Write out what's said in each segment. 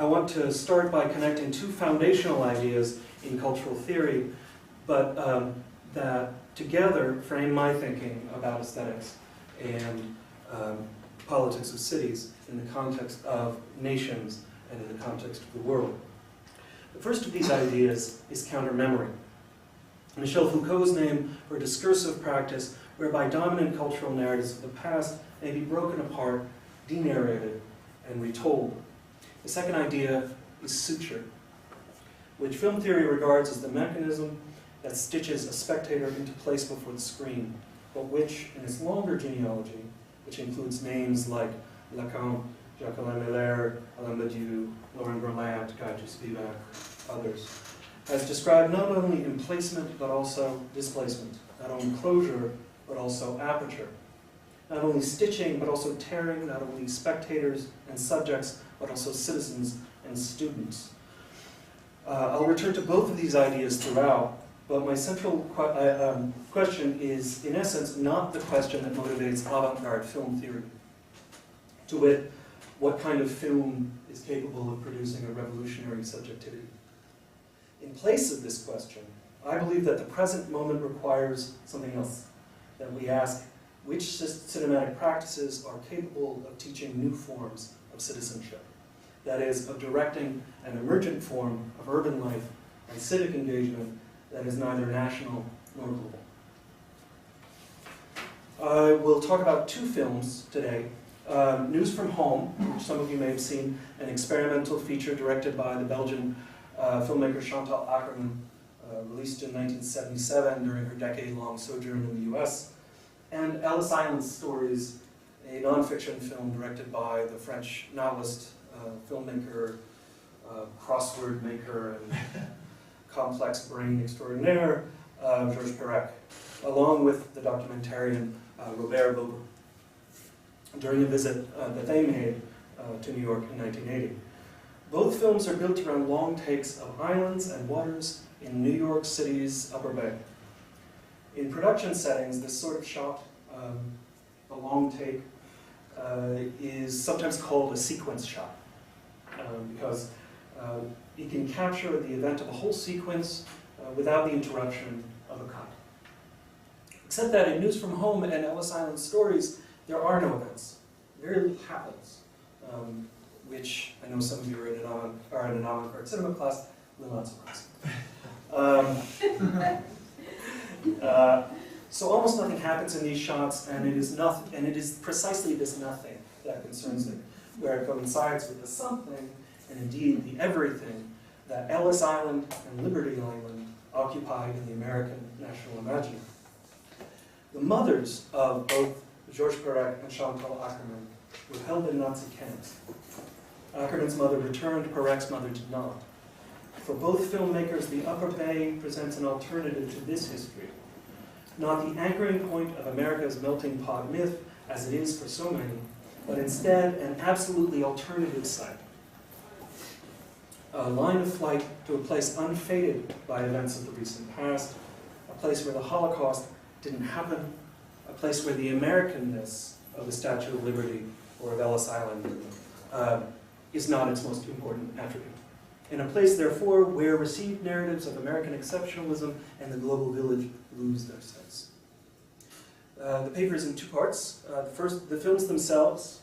I want to start by connecting two foundational ideas in cultural theory, but that together frame my thinking about aesthetics and politics of cities in the context of nations and in the context of the world. The first of these ideas is counter-memory. Michel Foucault's name for a discursive practice whereby dominant cultural narratives of the past may be broken apart, denarrated, and retold. The second idea is suture, which film theory regards as the mechanism that stitches a spectator into place before the screen, but which, in its longer genealogy, which includes names like Lacan, Jacques-Alain Miller, Alain Badiou, Laurent Berlant, Guy Spivak, others, has described not only emplacement but also displacement, not only closure but also aperture, not only stitching but also tearing, not only spectators and subjects but also citizens and students. I'll return to both of these ideas throughout, but my central question is, in essence, not the question that motivates avant-garde film theory. To wit, what kind of film is capable of producing a revolutionary subjectivity? In place of this question, I believe that the present moment requires something else, that we ask which cinematic practices are capable of teaching new forms of citizenship, that is, of directing an emergent form of urban life and civic engagement that is neither national nor global. I will talk about two films today. News from Home, which some of you may have seen, an experimental feature directed by the Belgian filmmaker Chantal Akerman, released in 1977 during her decade-long sojourn in the US, and Ellis Island Stories, a non-fiction film directed by the French novelist, filmmaker, crossword maker, and complex brain extraordinaire, Georges Perec, along with the documentarian Robert Vauban, during a visit that they made to New York in 1980. Both films are built around long takes of islands and waters in New York City's Upper Bay. In production settings, this sort of shot, a long take, is sometimes called a sequence shot, because it can capture the event of a whole sequence without the interruption of a cut. Except that in News from Home and Ellis Island Stories, there are no events. Very little happens, which I know some of you are in an avant-garde cinema class, will not surprise. So almost nothing happens in these shots, and it is precisely this nothing that concerns me, where it coincides with the something, and indeed the everything, that Ellis Island and Liberty Island occupy in the American national imaginary. The mothers of both Georges Perec and Chantal Akerman were held in Nazi camps. Akerman's mother returned, Perec's mother did not. For both filmmakers, the Upper Bay presents an alternative to this history. Not the anchoring point of America's melting pot myth, as it is for so many, but instead an absolutely alternative site. A line of flight to a place unfaded by events of the recent past, a place where the Holocaust didn't happen, a place where the Americanness of the Statue of Liberty or of Ellis Island is not its most important attribute. In a place, therefore, where received narratives of American exceptionalism and the global village lose their sense. The paper is in two parts. First, the films themselves,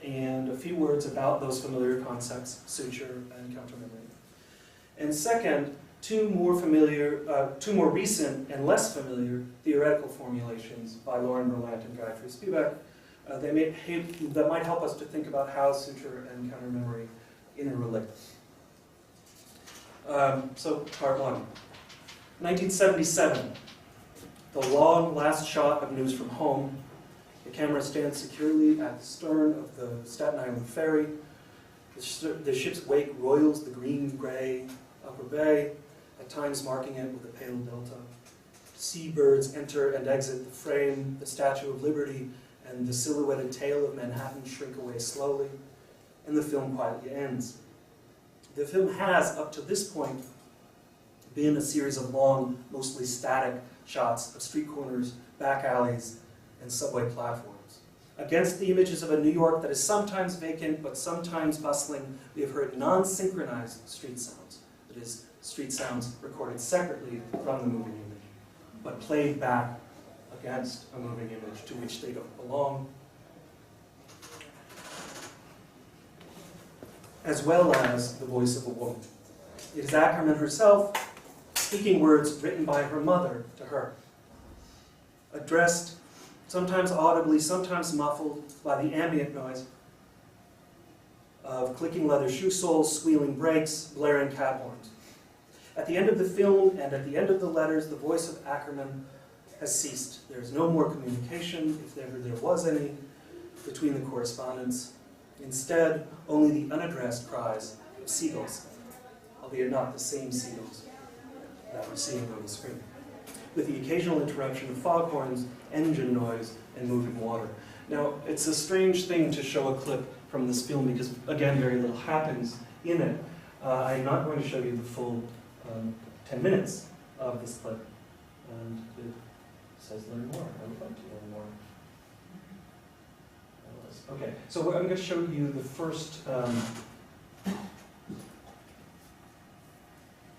and a few words about those familiar concepts, suture and counter-memory. And second, two more recent and less familiar theoretical formulations by Laurent Berlant and Guy Spivak that might help us to think about how suture and counter-memory interrelate. So, part one. 1977. The long last shot of News from Home. The camera stands securely at the stern of the Staten Island ferry. The ship's wake roils the green-gray Upper Bay, at times marking it with a pale delta. Seabirds enter and exit the frame, the Statue of Liberty and the silhouetted tail of Manhattan shrink away slowly, and the film quietly ends. The film has, up to this point, been a series of long, mostly static shots of street corners, back alleys, and subway platforms. Against the images of a New York that is sometimes vacant but sometimes bustling, we have heard non-synchronized street sounds. That is, street sounds recorded separately from the moving image, but played back against a moving image to which they don't belong, as well as the voice of a woman. It is Akerman herself speaking words written by her mother to her, addressed sometimes audibly, sometimes muffled by the ambient noise of clicking leather shoe soles, squealing brakes, blaring cab horns. At the end of the film and at the end of the letters, the voice of Akerman has ceased. There is no more communication, if ever there was any, between the correspondents. Instead, only the unaddressed cries of seagulls, albeit not the same seagulls that we're seeing on the screen, with the occasional interruption of foghorns, engine noise, and moving water. Now, it's a strange thing to show a clip from this film because, again, very little happens in it. I'm not going to show you the full 10 minutes of this clip. And it says learn more. I would like to learn more. Okay, so I'm going to show you the first,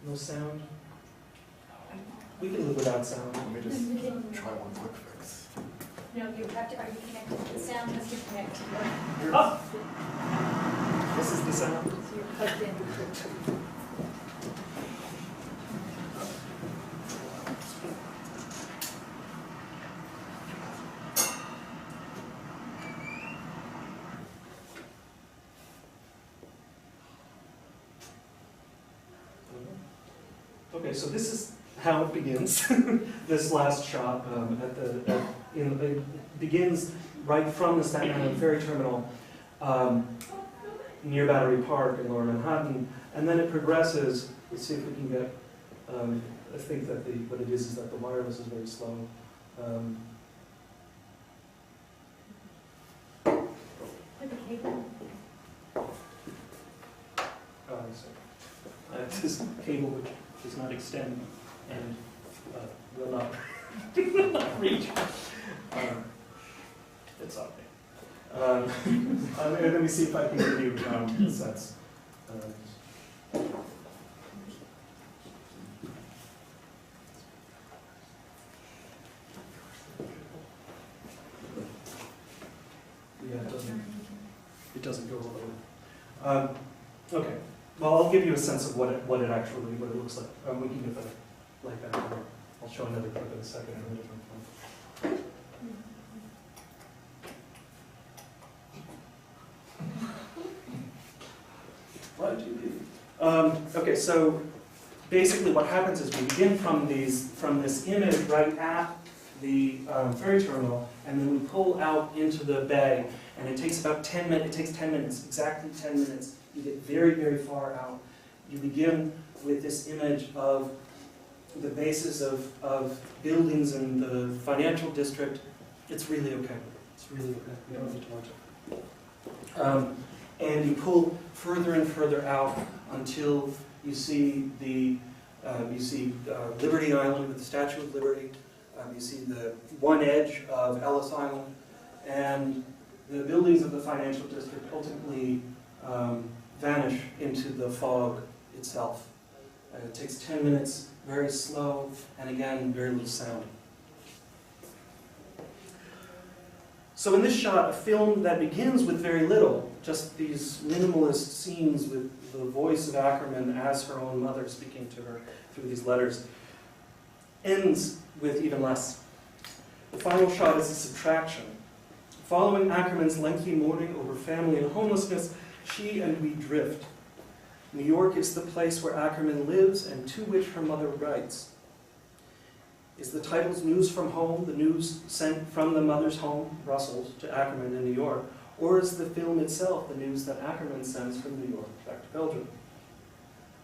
no sound. We can live without sound. Let me just try one quick fix. No, you have to, are you connected? The sound has to connect to your, Oh! This is the sound. so you're plugged in. Okay, so this is how it begins. This last shot it begins right from the Staten Island ferry terminal near Battery Park in Lower Manhattan, and then it progresses. Let's see if we can get. I think that what it is that the wireless is very slow. Like a cable. Oh, I see. This cable which does not extend and will not, will not reach. It's okay. Let me see if I can give you a sense. Yeah, it doesn't go all the way. Okay. Well, I'll give you a sense of what it looks like. We can get the light back over. I'll show another clip in a second from a different film. What do you do? Okay, so basically what happens is we begin from this image right at the ferry terminal, and then we pull out into the bay, and it takes about 10 minutes. It takes 10 minutes, exactly 10 minutes. You get very, very far out. You begin with this image of the basis of buildings in the financial district. It's really okay. It's really okay. You don't need to watch it. And you pull further and further out until you see Liberty Island with the Statue of Liberty. You see the one edge of Ellis Island, and the buildings of the financial district ultimately vanish into the fog itself. It takes 10 minutes, very slow, and again, very little sound. So in this shot, a film that begins with very little, just these minimalist scenes with the voice of Akerman as her own mother speaking to her through these letters, ends with even less. The final shot is a subtraction. Following Akerman's lengthy mourning over family and homelessness, she and we drift. New York is the place where Akerman lives and to which her mother writes. Is the title's news from home, the news sent from the mother's home, Brussels, to Akerman in New York, or is the film itself the news that Akerman sends from New York back to Belgium?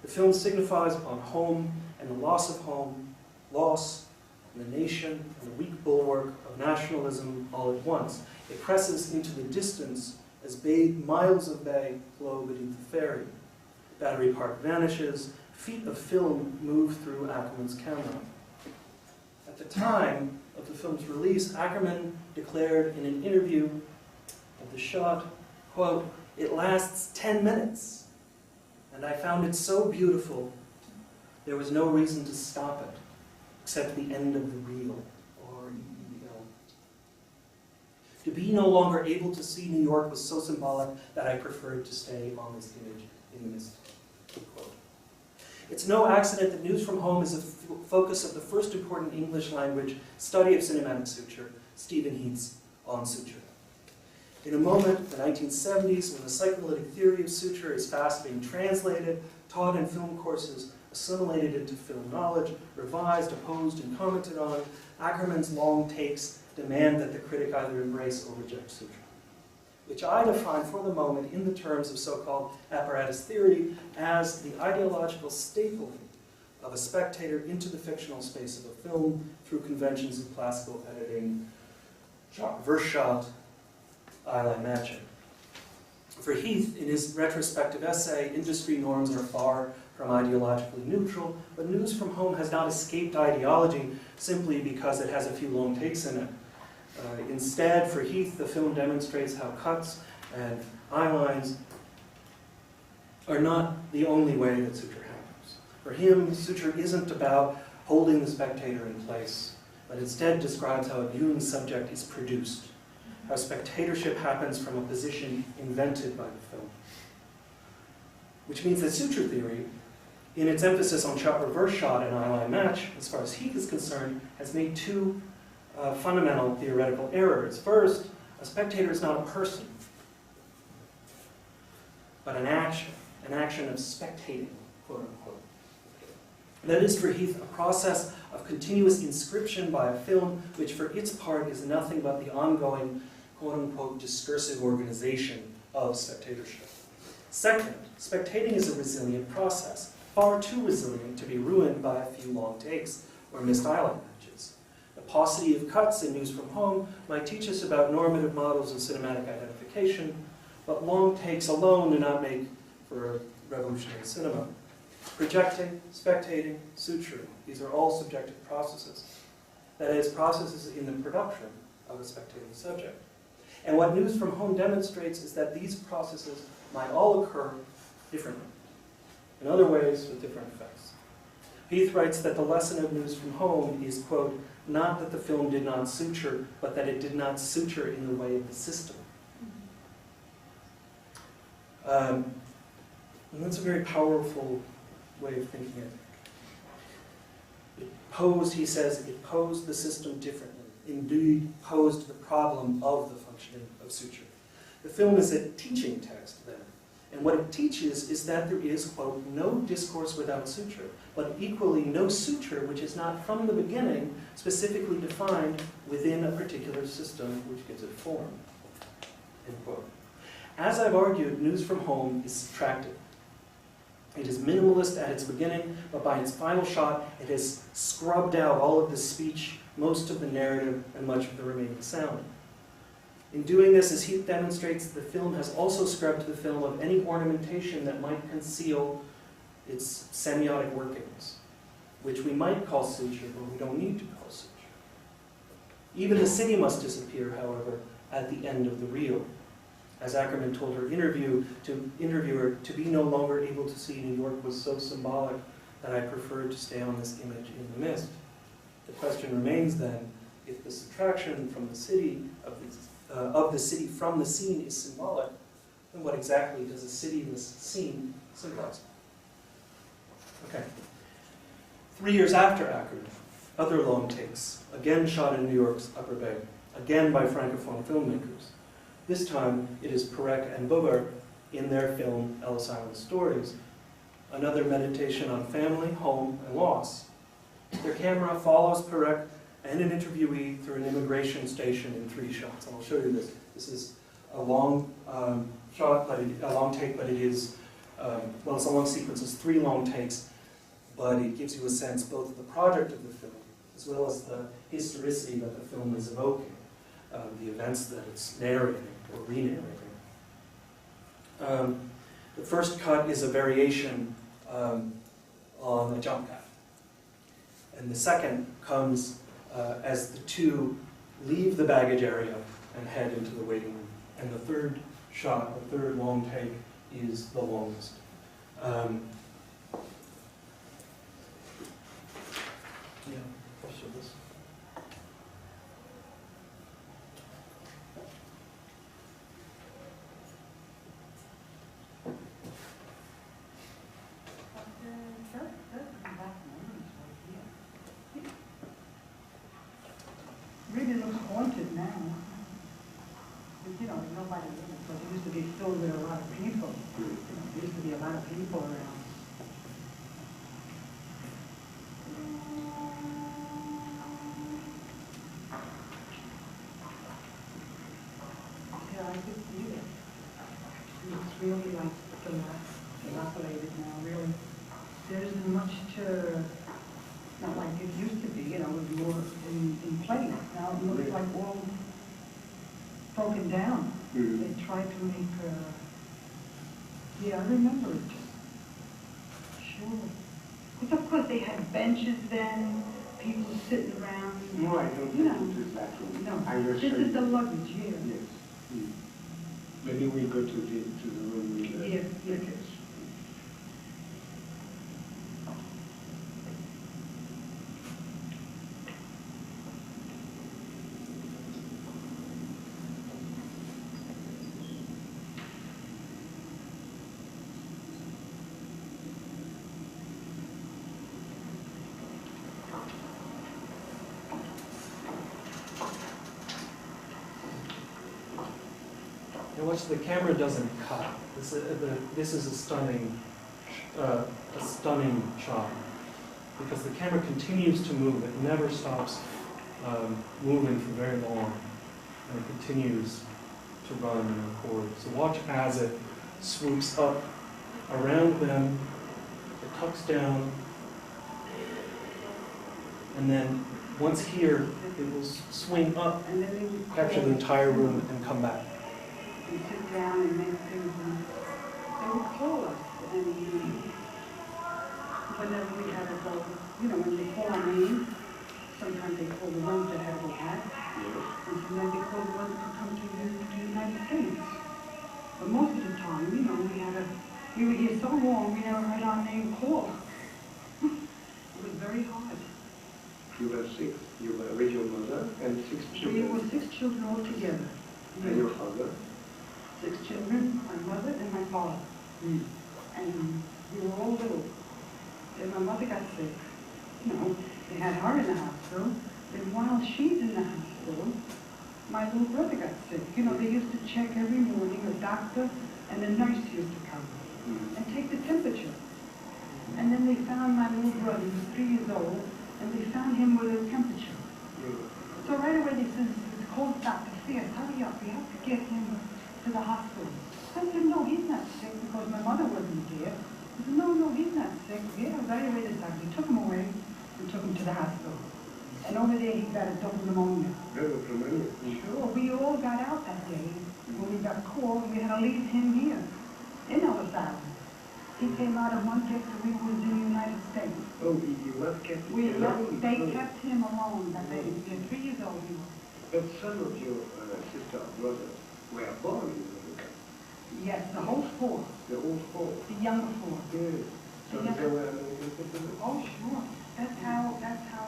The film signifies upon home and the loss of home, loss, and the nation, and the weak bulwark of nationalism all at once. It presses into the distance as miles of bay flow beneath the ferry. Battery Park vanishes, feet of film move through Akerman's camera. At the time of the film's release, Akerman declared in an interview of the shot, quote, "It lasts 10 minutes, and I found it so beautiful, there was no reason to stop it, except the end of the reel," or EEL. "To be no longer able to see New York was so symbolic that I preferred to stay on this image in the mist." Quote. It's no accident that News from Home is a focus of the first important English language study of cinematic suture, Stephen Heath's On Suture. In a moment, the 1970s, when the psychoanalytic theory of suture is fast being translated, taught in film courses, assimilated into film knowledge, revised, opposed, and commented on, Akerman's long takes demand that the critic either embrace or reject suture, which I define for the moment in the terms of so-called apparatus theory as the ideological stapling of a spectator into the fictional space of a film through conventions of classical editing, shot reverse shot, eyeline matching. For Heath, in his retrospective essay, industry norms are far from ideologically neutral, but News from Home has not escaped ideology simply because it has a few long takes in it. Instead, for Heath, the film demonstrates how cuts and eyelines are not the only way that suture happens. For him, suture isn't about holding the spectator in place, but instead describes how a viewing subject is produced, how spectatorship happens from a position invented by the film. Which means that suture theory, in its emphasis on shot reverse shot and eyeline match, as far as Heath is concerned, has made two fundamental theoretical errors. First, a spectator is not a person, but an action of spectating, quote unquote. That is for Heath a process of continuous inscription by a film, which for its part is nothing but the ongoing, quote unquote, discursive organization of spectatorship. Second, spectating is a resilient process, far too resilient to be ruined by a few long takes or missed eyeline matches. The paucity of cuts in News from Home might teach us about normative models of cinematic identification, but long takes alone do not make for revolutionary cinema. Projecting, spectating, suturing, these are all subjective processes. That is, processes in the production of a spectating subject. And what News from Home demonstrates is that these processes might all occur differently, in other ways with different effects. Heath writes that the lesson of News from Home is, quote, not that the film did not suture, but that it did not suture in the way of the system. And that's a very powerful way of thinking it. It posed, he says, it posed the system differently. Indeed, posed the problem of the functioning of suture. The film is a teaching text then. And what it teaches is that there is, quote, no discourse without suture, but equally no suture which is not from the beginning specifically defined within a particular system which gives it form, end quote. As I've argued, News from Home is subtractive. It is minimalist at its beginning, but by its final shot, it has scrubbed out all of the speech, most of the narrative, and much of the remaining sound. In doing this, as Heath demonstrates, the film has also scrubbed the film of any ornamentation that might conceal its semiotic workings, which we might call suture, but we don't need to call suture. Even the city must disappear, however, at the end of the reel. As Akerman told her interviewer, to be no longer able to see New York was so symbolic that I preferred to stay on this image in the mist. The question remains then, if the subtraction from the city of the city from the scene is symbolic, then what exactly does a cityless scene symbolize? Okay. 3 years after Akerman, other long takes, again shot in New York's Upper Bay, again by Francophone filmmakers. This time, it is Perec and Bogart in their film Ellis Island Stories, another meditation on family, home, and loss. Their camera follows Perec and an interviewee through an immigration station in 3 shots. And I'll show you this. This is a long shot, but a long take, but it is, well, it's a long sequence. It's 3 long takes, but it gives you a sense both of the project of the film as well as the historicity that the film is evoking, the events that it's narrating or re-narrating. The first cut is a variation on a jump cut. And the second comes as the two leave the baggage area and head into the waiting room. and the third shot, the third long take, is the longest. Yeah, I'll show this. Really looks haunted now. But, you know, nobody in it, but it used to be filled with a lot of people. You know, there used to be a lot of people around. Yeah, I could see it. It's really like dilapidated now, really. There isn't much to, not like it used to be, you know, with more in place. Now it looks like all broken down. They tried to make, yeah, I remember it. Sure. Because of course they had benches then, people sitting around. No, I don't You know. think this is that room. No, I will this show is you. the luggage, yeah. Yes. Maybe we go to the room with the Yeah, yeah. tickets. And watch, the camera doesn't cut. This is a stunning shot, because the camera continues to move. It never stops moving for very long, and it continues to run and record. So watch as it swoops up around them, it tucks down, and then once here, it will swing up, And then they would capture the entire room, and come back. and sit down and make things, they would call us, and whenever we had to go, you know, when they call our name, sometimes they call the ones that have the hat, and sometimes they call the ones that come to the United States. But most of the time, you know, we were here so long, we never heard our name called. It was very hard. You were six. You were with your mother and 6 We children. were 6 children all together. And your father? 6 children, my mother and my father. And we were all little. Then my mother got sick. You know, they had her in the hospital. Then while she's in the hospital, my little brother got sick. You know, they used to check every morning, a doctor and a nurse used to come and take the temperature. And then they found my little brother, he was 3 years old, and they found him with a temperature. So right away they said, call Dr. Fierce, hurry up, we have to get him to the hospital. I said, no, he's not sick, because my mother wasn't there. I said, no, he's not sick. Yeah, right away they said, we took him away and took him to the hospital. And over there he got a double pneumonia. Double pneumonia? Sure, we all got out that day. When we got called, we had to leave him here, in Ellis Island. He came out of one case and we was in the United States. Oh, he was kept alone? They kept him alone that day. He was 3 years old. He was. But some of your sister or brother were born in America. Yes, the whole 4. The whole 4. The younger 4. Yes. So they were American citizens? Oh, sure. That's how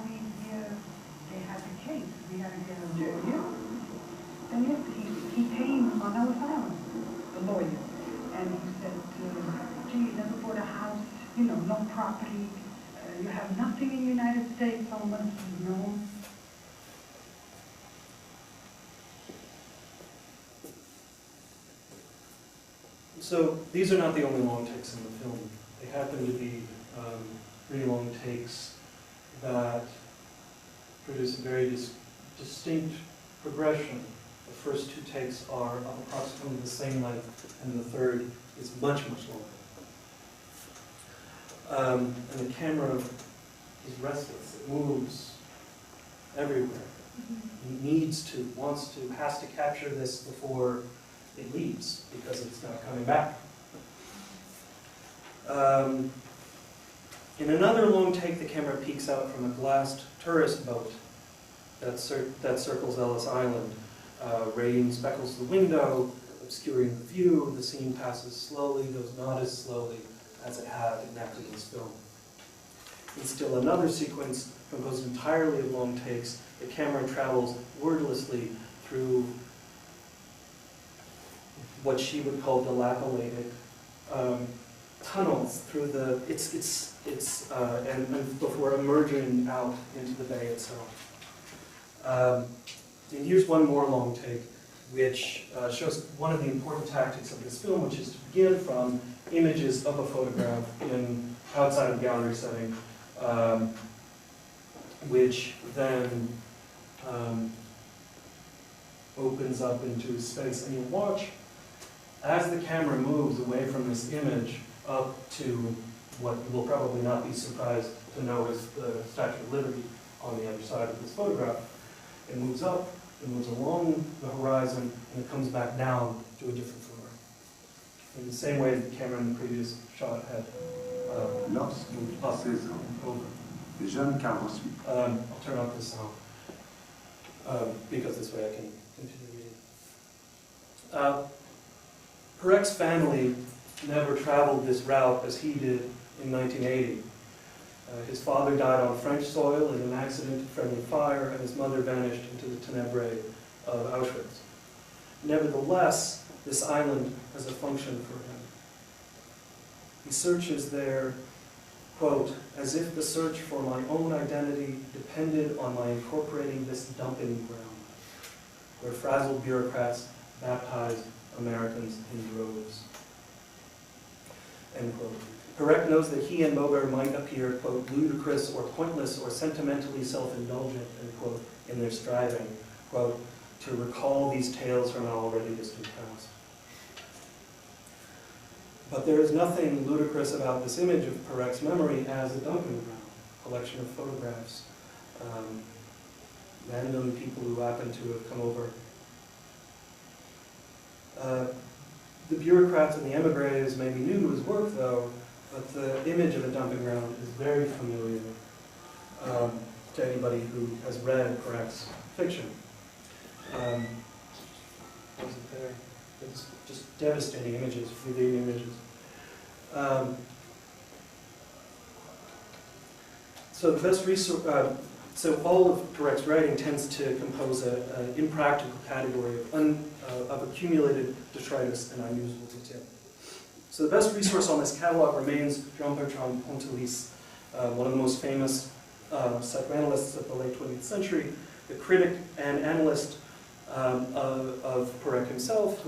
we, they had the case. We had to get a lawyer. And yes, he came on Ellis Island, the lawyer. And he said, gee, you never bought a house, you know, no property. You have nothing in the United States, so much you know. So these are not the only long takes in the film. They happen to be pretty long takes that produce a very distinct progression. The first 2 takes are of approximately the same length, and the third is much, much longer. And the camera is restless. It moves everywhere. It needs to, wants to, has to capture this before it leaves, because it's not coming back. In another long take, the camera peeks out from a glassed tourist boat that circles Ellis Island. Rain speckles the window, obscuring the view. The scene passes slowly, goes not as slowly as it had in Nationalism's film. In still another sequence, composed entirely of long takes, the camera travels wordlessly through what she would call dilapidated tunnels through the and before emerging out into the bay itself. And here's one more long take, which shows one of the important tactics of this film, which is to begin from images of a photograph in outside of gallery setting, which then opens up into space. And you watch as the camera moves away from this image up to what you will probably not be surprised to know is the Statue of Liberty on the other side of this photograph. It moves up, it moves along the horizon, and it comes back down to a different floor. In the same way that the camera in the previous shot had moved up and over. I'll turn off the sound because this way I can continue reading. Perec's family never traveled this route as he did in 1980. His father died on French soil in an accident at friendly fire, and his mother vanished into the ténèbres of Auschwitz. Nevertheless, this island has a function for him. He searches there, quote, as if the search for my own identity depended on my incorporating this dumping ground, where frazzled bureaucrats baptize Americans in droves. End quote. Perec knows that he and Maubert might appear, quote, ludicrous or pointless or sentimentally self-indulgent, end quote, in their striving, quote, to recall these tales from an already distant past. But there is nothing ludicrous about this image of Perec's memory as a dumping ground, a collection of photographs, random people who happen to have come over. The bureaucrats and the emigres may be new to his work, though, but the image of a dumping ground is very familiar to anybody who has read Perec's fiction. Was it there? It's just devastating images, fleeting images. So the best resource, so all of Perec's writing tends to compose an impractical category of accumulated detritus and unusable detail. So the best resource on this catalog remains Jean-Bertrand Pontellier, one of the most famous psychoanalysts of the late 20th century, the critic and analyst of Perec himself,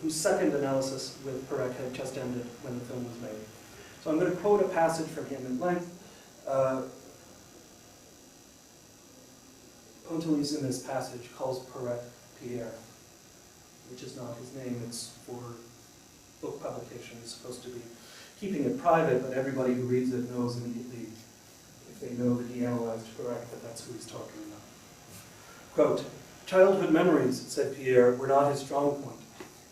whose second analysis with Perec had just ended when the film was made. So I'm going to quote a passage from him in length. Pontellier in this passage calls Perec Pierre, which is not his name, it's for book publication. It's supposed to be keeping it private, but everybody who reads it knows immediately, if they know that he analyzed Perec, that that's who he's talking about. Quote, childhood memories, said Pierre, were not his strong point.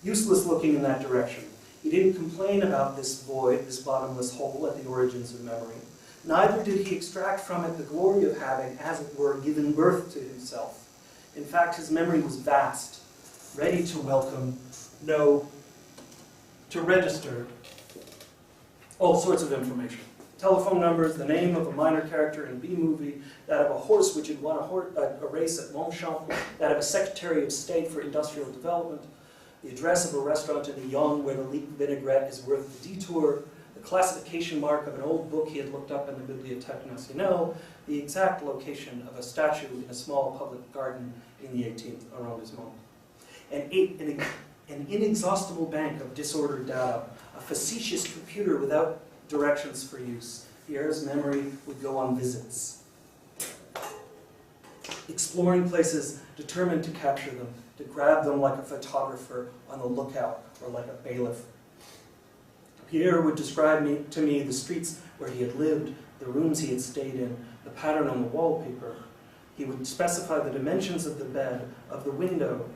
Useless looking in that direction. He didn't complain about this void, this bottomless hole at the origins of memory. Neither did he extract from it the glory of having, as it were, given birth to himself. In fact, his memory was vast, ready to welcome, to register all sorts of information. Telephone numbers, the name of a minor character in a B-movie, that of a horse which had won a race at Longchamp, that of a Secretary of State for Industrial Development, the address of a restaurant in Lyon where the leaked vinaigrette is worth the detour, the classification mark of an old book he had looked up in the Bibliothèque Nationale, the exact location of a statue in a small public garden in the 18th arrondissement. An inexhaustible bank of disordered data, a facetious computer without directions for use. Pierre's memory would go on visits, exploring places, determined to capture them, to grab them like a photographer on the lookout or like a bailiff. Pierre would describe to me the streets where he had lived, the rooms he had stayed in, the pattern on the wallpaper. He would specify the dimensions of the bed, of the window,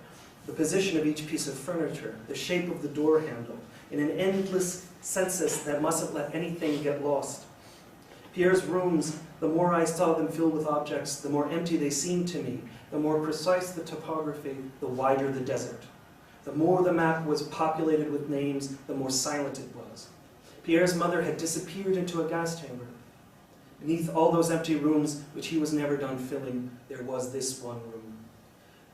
the position of each piece of furniture, the shape of the door handle, in an endless census that mustn't let anything get lost. Pierre's rooms, the more I saw them filled with objects, the more empty they seemed to me, The more precise the topography, the wider the desert. The more the map was populated with names, the more silent it was. Pierre's mother had disappeared into a gas chamber. Beneath all those empty rooms, which he was never done filling, there was this one room.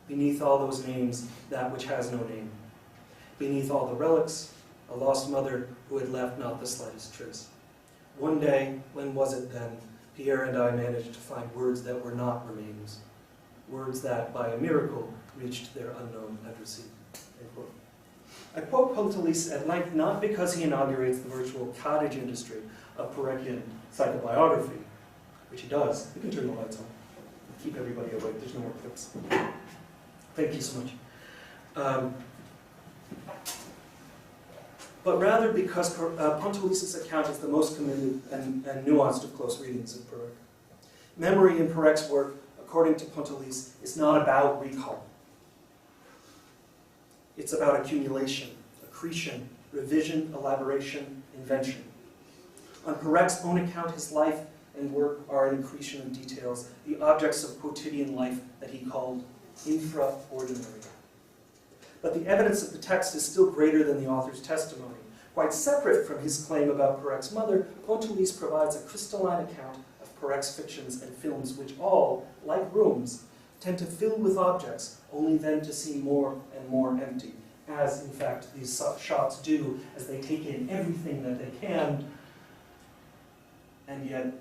Beneath all those names, that which has no name. Beneath all the relics, a lost mother who had left not the slightest trace. One day, when was it then, Pierre and I managed to find words that were not remains. Words that, by a miracle, reached their unknown addressee. I quote Pontalis at length not because he inaugurates the virtual cottage industry of Perecian psychobiography, which he does. We can turn the lights on. Keep everybody awake. There's no more clips. Thank you so much. But rather because Pontalis' account is the most committed and nuanced of close readings of Perec. Memory in Perec's work, according to Pontalis, is not about recall. It's about accumulation, accretion, revision, elaboration, invention. On Perec's own account, his life and work are an accretion of details, the objects of quotidian life that he called infraordinary. But the evidence of the text is still greater than the author's testimony. Quite separate from his claim about Perec's mother, Pontalis provides a crystalline account of Perec's fictions and films, which all, like rooms, tend to fill with objects, only then to seem more and more empty, as, in fact, these shots do as they take in everything that they can, and yet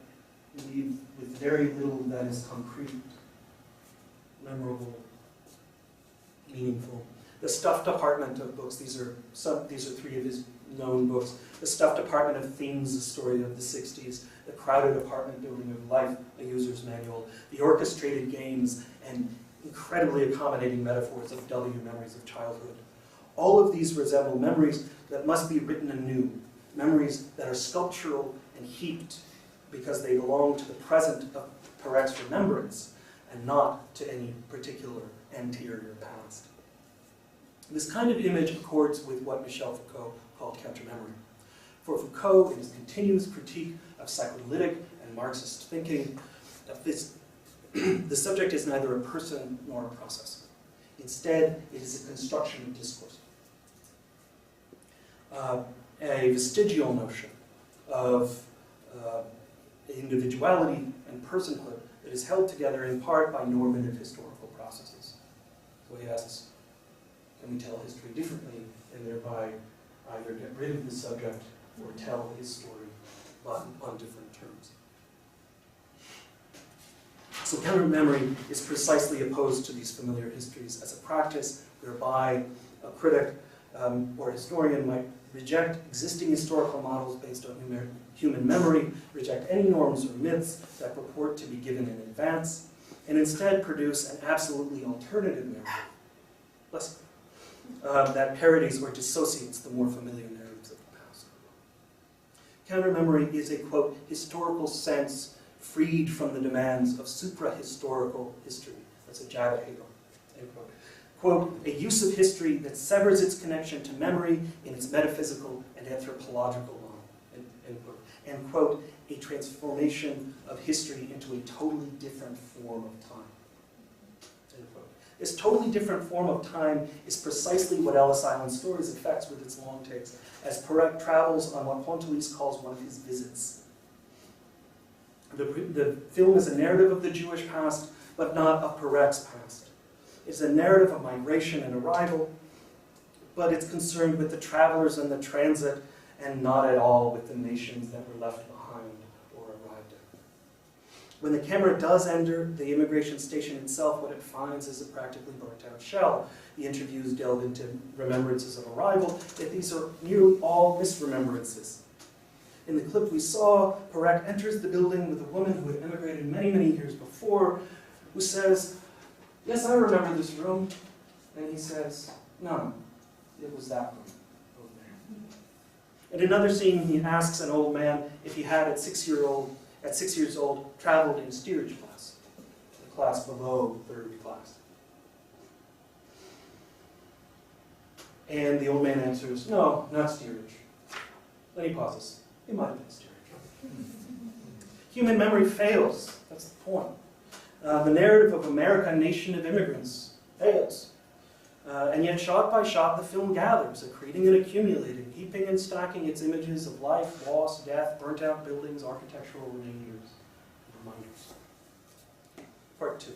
leave with very little that is concrete, memorable, meaningful. The Stuffed Apartment of books, these are three of his known books. The Stuffed Apartment of Themes, a story of the 60s. The Crowded Apartment Building of Life, a user's manual. The Orchestrated Games, and incredibly accommodating metaphors of W memories of childhood. All of these resemble memories that must be written anew, memories that are sculptural and heaped because they belong to the present of Perec's remembrance and not to any particular anterior past. This kind of image accords with what Michel Foucault called counter-memory. For Foucault, in his continuous critique of psychoanalytic and Marxist thinking, the subject is neither a person nor a process. Instead, it is a construction of discourse. A vestigial notion of individuality and personhood that is held together in part by normative historical processes. So he asks, can we tell history differently and thereby either get rid of the subject or tell his story but on different terms? So counter-memory is precisely opposed to these familiar histories as a practice whereby a critic or historian might reject existing historical models based on human memory, reject any norms or myths that purport to be given in advance, and instead produce an absolutely alternative memory, that parodies or dissociates the more familiar narratives of the past. Counter-memory is a, quote, historical sense freed from the demands of supra-historical history. That's a Java Hegel, end quote. Quote, a use of history that severs its connection to memory in its metaphysical and anthropological line, end quote. And, quote, a transformation of history into a totally different form of time, end quote. This totally different form of time is precisely what Ellis Island Stories affects with its long takes, as Perec travels on what Pontalis calls one of his visits. The film is a narrative of the Jewish past, but not of Perec's past. It's a narrative of migration and arrival, but it's concerned with the travelers and the transit, and not at all with the nations that were left behind or arrived at. When the camera does enter the immigration station itself, what it finds is a practically burnt-out shell. The interviews delve into remembrances of arrival, yet these are nearly all misremembrances. In the clip we saw, Perec enters the building with a woman who had emigrated many, many years before, who says, yes, I remember this room. And he says, no, it was that room over there. In another scene, he asks an old man if he had, at 6 years old, traveled in steerage class, the class below third class. And the old man answers, no, not steerage. Then he pauses. It might have been steerage. Human memory fails. That's the point. The narrative of America, a nation of immigrants, fails. And yet, shot by shot, the film gathers, accreting and accumulating, heaping and stacking its images of life, loss, death, burnt-out buildings, architectural remainders, and reminders. Part 2.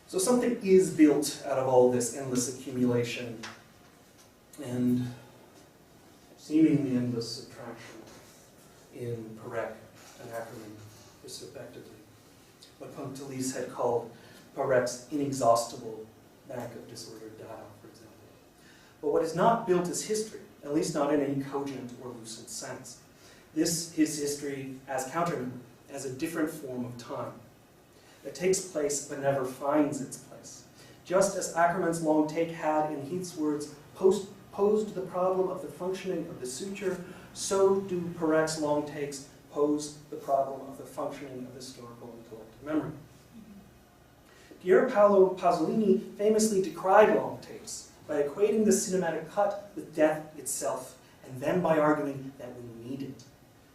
So something is built out of all this endless accumulation and seemingly endless subtraction in Perec and Akerman, respectively. What Pontelis had called Perec's inexhaustible bank of disordered data, for example. But what is not built is history, at least not in any cogent or lucid sense. This is history as countermeasure, as a different form of time that takes place but never finds its place. Just as Akerman's long take had, in Heath's words, posed the problem of the functioning of the suture, so do Perec's long takes pose the problem of the functioning of historical and collective memory. Pier Paolo Pasolini famously decried long takes by equating the cinematic cut with death itself, and then by arguing that we need it.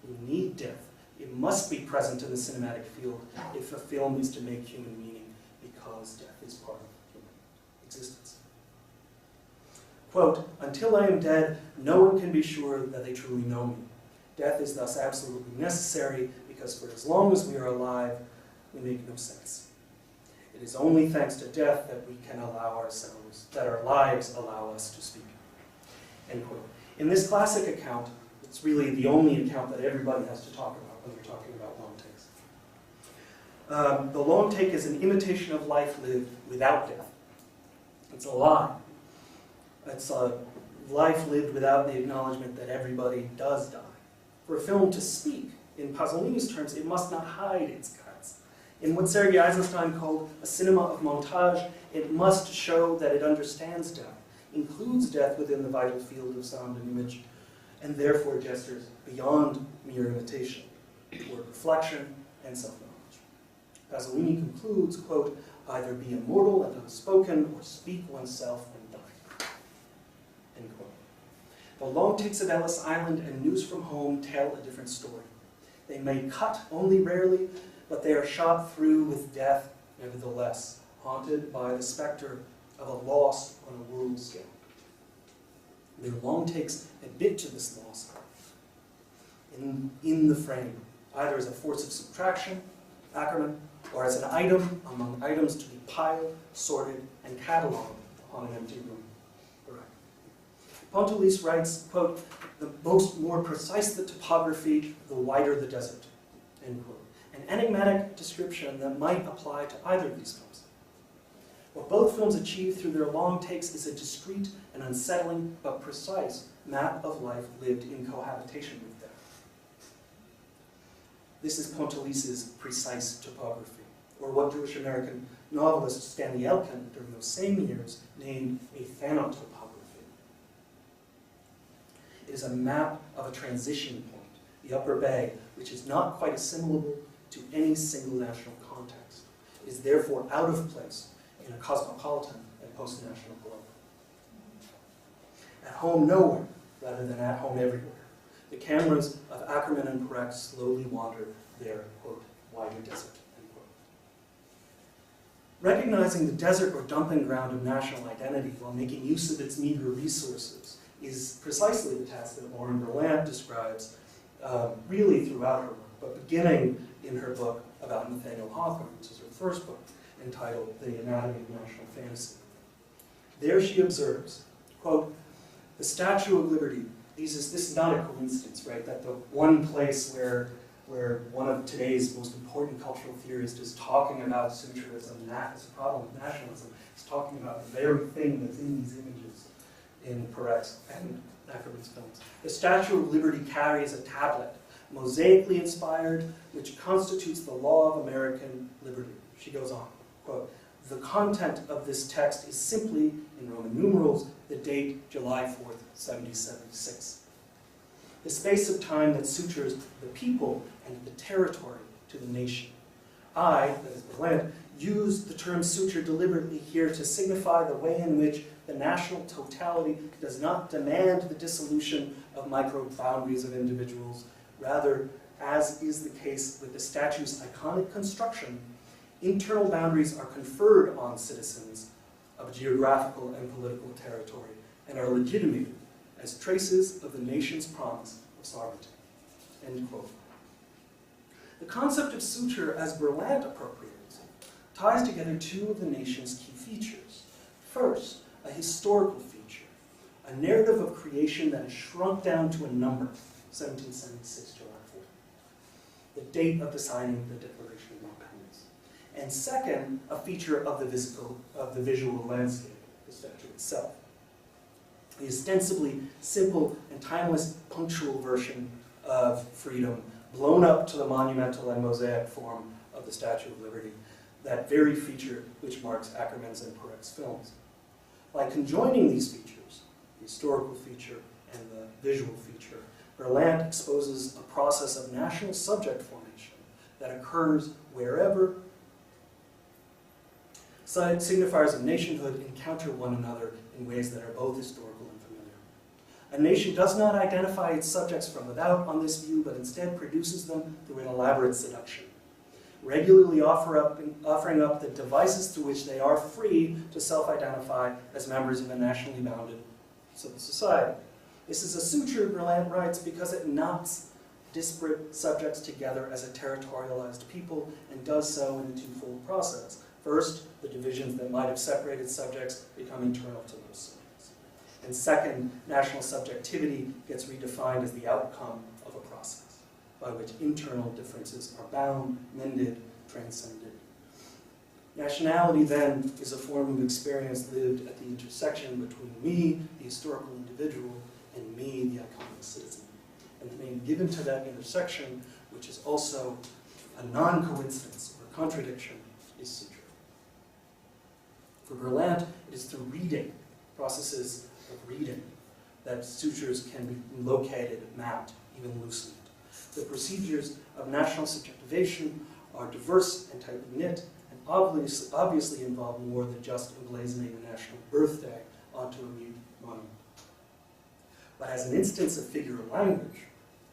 We need death. It must be present in the cinematic field if a film is to make human meaning, because death is part of human existence. Quote, "Until I am dead, no one can be sure that they truly know me. Death is thus absolutely necessary, because for as long as we are alive, we make no sense. It is only thanks to death that we can allow ourselves, that our lives allow us to speak." End quote. In this classic account, it's really the only account that everybody has to talk about when they're talking about long takes. The long take is an imitation of life lived without death. It's a lie. It's a life lived without the acknowledgement that everybody does die. For a film to speak, in Pasolini's terms, it must not hide its cuts. In what Sergei Eisenstein called a cinema of montage, it must show that it understands death, includes death within the vital field of sound and image, and therefore gestures beyond mere imitation, toward reflection and self-knowledge. Pasolini concludes, quote, "Either be immortal and unspoken, or speak oneself and die." End quote. The long takes of Ellis Island and News from Home tell a different story. They may cut only rarely, but they are shot through with death nevertheless, haunted by the specter of a loss on a world scale. Their long takes admit to this loss in the frame, either as a force of subtraction, Akerman, or as an item among items to be piled, sorted, and cataloged upon an empty room. Pontelis writes, quote, "The more precise the topography, the wider the desert," end quote. An enigmatic description that might apply to either of these films. What both films achieve through their long takes is a discrete and unsettling but precise map of life lived in cohabitation with death. This is Pontelis's precise topography, or what Jewish American novelist Stanley Elkin, during those same years, named a thanatopography. It is a map of a transition point, the Upper Bay, which is not quite assimilable to any single national context. It is therefore out of place in a cosmopolitan and post-national globe. At home nowhere, rather than at home everywhere, the cameras of Akerman and Perec slowly wander their, quote, wider desert, end quote. Recognizing the desert or dumping ground of national identity while making use of its meager resources is precisely the task that Lauren Berlant describes really throughout her work, but beginning in her book about Nathaniel Hawthorne, which is her first book, entitled The Anatomy of National Fantasy. There she observes, quote, "The Statue of Liberty," this is not a coincidence, right, that the one place where one of today's most important cultural theorists is talking about suturism, that is a problem with nationalism, is talking about the very thing that's in these images in Perec's and Akerman's films. "The Statue of Liberty carries a tablet, mosaically inspired, which constitutes the law of American liberty." She goes on, quote, "The content of this text is simply, in Roman numerals, the date July 4th, 1776. The space of time that sutures the people and the territory to the nation. I, that is Berlant, use the term suture deliberately here to signify the way in which the national totality does not demand the dissolution of micro-boundaries of individuals. Rather, as is the case with the statue's iconic construction, internal boundaries are conferred on citizens of geographical and political territory and are legitimated as traces of the nation's promise of sovereignty. End quote. The concept of suture, as Berlant appropriates it, ties together two of the nation's key features. First, a historical feature, a narrative of creation that is shrunk down to a number, 1776, July 4th, the date of the signing of the Declaration of Independence. And second, a feature of the visual landscape, the statue itself. The ostensibly simple and timeless punctual version of freedom, blown up to the monumental and mosaic form of the Statue of Liberty, that very feature which marks Akerman's and Perec's films. By conjoining these features, the historical feature and the visual feature, Berlant exposes a process of national subject formation that occurs wherever signifiers of nationhood encounter one another in ways that are both historical and familiar. A nation does not identify its subjects from without on this view, but instead produces them through an elaborate seduction, regularly offering up the devices through which they are free to self-identify as members of a nationally bounded civil society. This is a suture, Berlant writes, because it knots disparate subjects together as a territorialized people and does so in a twofold process. First, the divisions that might have separated subjects become internal to those subjects. And second, national subjectivity gets redefined as the outcome of a process by which internal differences are bound, mended, transcended. Nationality, then, is a form of experience lived at the intersection between me, the historical individual, and me, the iconic citizen. And the name given to that intersection, which is also a non-coincidence or contradiction, is suture. For Berlant, it is through reading, processes of reading, that sutures can be located, mapped, even loosened. The procedures of national subjectivation are diverse and tightly knit, and obviously involve more than just emblazoning a national birthday onto a mute monument. But as an instance of figure of language,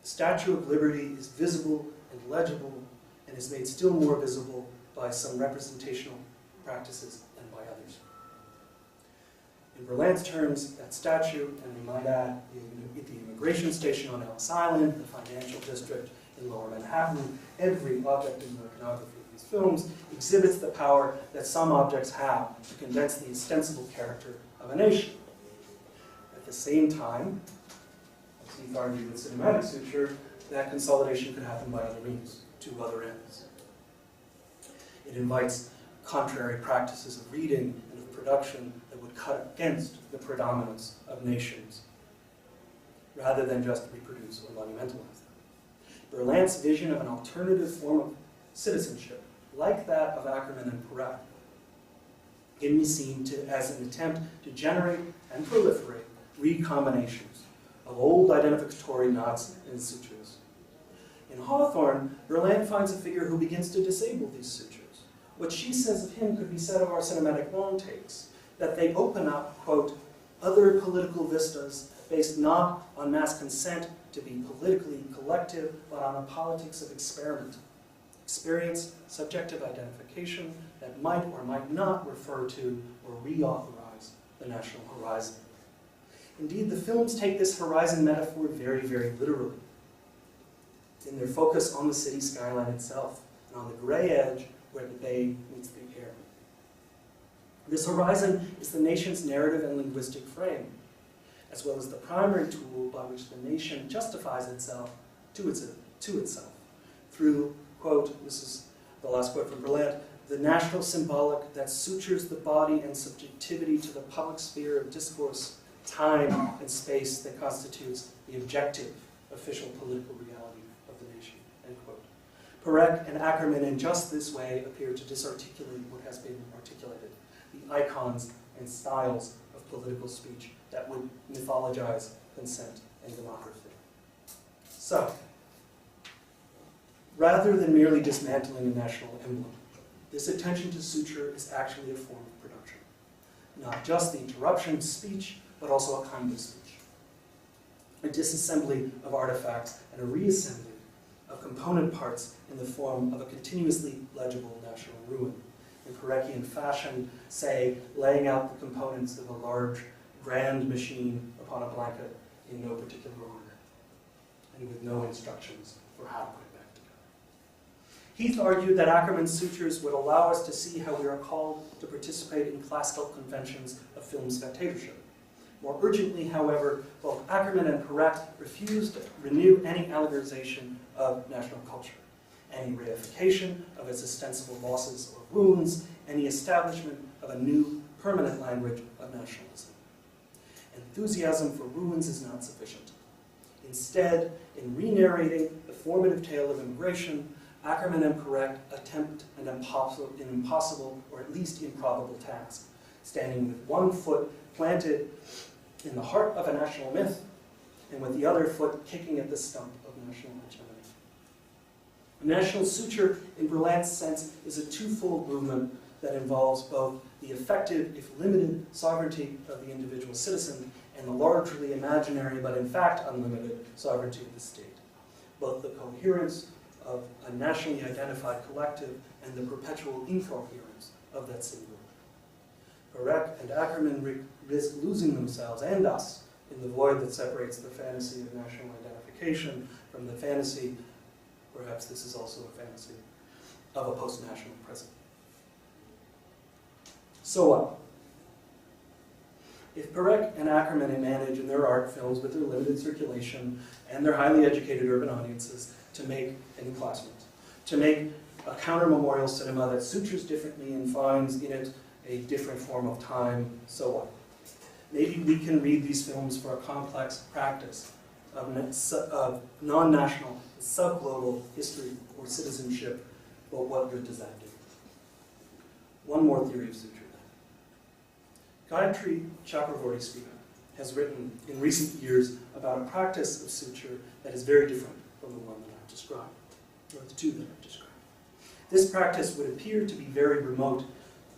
the Statue of Liberty is visible and legible, and is made still more visible by some representational practices and by others. In Berlant's terms, that statue, and we might add the immigration station on Ellis Island, the financial district in Lower Manhattan, every object in the iconography of these films exhibits the power that some objects have to condense the ostensible character of a nation. At the same time, as he argued with cinematic suture, that consolidation could happen by other means, to other ends. It invites contrary practices of reading and of production that would cut against the predominance of nations, rather than just reproduce or monumentalize them. Berlant's vision of an alternative form of citizenship, like that of Akerman and Perec, can be seen as an attempt to generate and proliferate recombinations of old identificatory knots and sutures. In Hawthorne, Berlant finds a figure who begins to disable these sutures. What she says of him could be said of our cinematic long takes, that they open up, quote, other political vistas based not on mass consent to be politically collective, but on a politics of experiment. Experience, subjective identification that might or might not refer to or reauthorize the national horizon. Indeed, the films take this horizon metaphor very, very literally, in their focus on the city skyline itself, and on the gray edge where the bay meets the air. This horizon is the nation's narrative and linguistic frame, as well as the primary tool by which the nation justifies itself to itself, through, quote, this is the last quote from Berlant, the national symbolic that sutures the body and subjectivity to the public sphere of discourse, time, and space that constitutes the objective, official political reality of the nation, end quote. Perec and Akerman in just this way appear to disarticulate what has been articulated, the icons and styles of political speech that would mythologize consent and democracy. So, rather than merely dismantling a national emblem, this attention to suture is actually a form of production. Not just the interruption of speech, but also a kind of speech. A disassembly of artifacts and a reassembly of component parts in the form of a continuously legible national ruin. In Perecian fashion, say, laying out the components of a large, grand machine upon a blanket in no particular order, and with no instructions for how to put it back together. Heath argued that Akerman's sutures would allow us to see how we are called to participate in classical conventions of film spectatorship. More urgently, however, both Akerman and Perec refused to renew any allegorization of national culture, any reification of its ostensible losses or wounds, any establishment of a new permanent language of nationalism. Enthusiasm for ruins is not sufficient. Instead, in re-narrating the formative tale of immigration, Akerman and Perec attempt an impossible, or at least improbable task, standing with one foot planted in the heart of a national myth, and with the other foot kicking at the stump of national hegemony. National suture, in Berlant's sense, is a twofold movement that involves both the effective, if limited, sovereignty of the individual citizen and the largely imaginary, but in fact unlimited, sovereignty of the state. Both the coherence of a nationally identified collective and the perpetual incoherence of that single. Perec and Akerman risk losing themselves and us in the void that separates the fantasy of national identification from the fantasy, perhaps this is also a fantasy, of a post-national present. So what? If Perec and Akerman manage in their art films with their limited circulation and their highly educated urban audiences to make any classrooms, to make a counter-memorial cinema that sutures differently and finds in it a different form of time, so what? Maybe we can read these films for a complex practice of non-national, sub-global history or citizenship, but what good does that do? One more theory of suture then. Gayatri Chakravorty-Spivak has written in recent years about a practice of suture that is very different from the one that I've described, or the two that I've described. This practice would appear to be very remote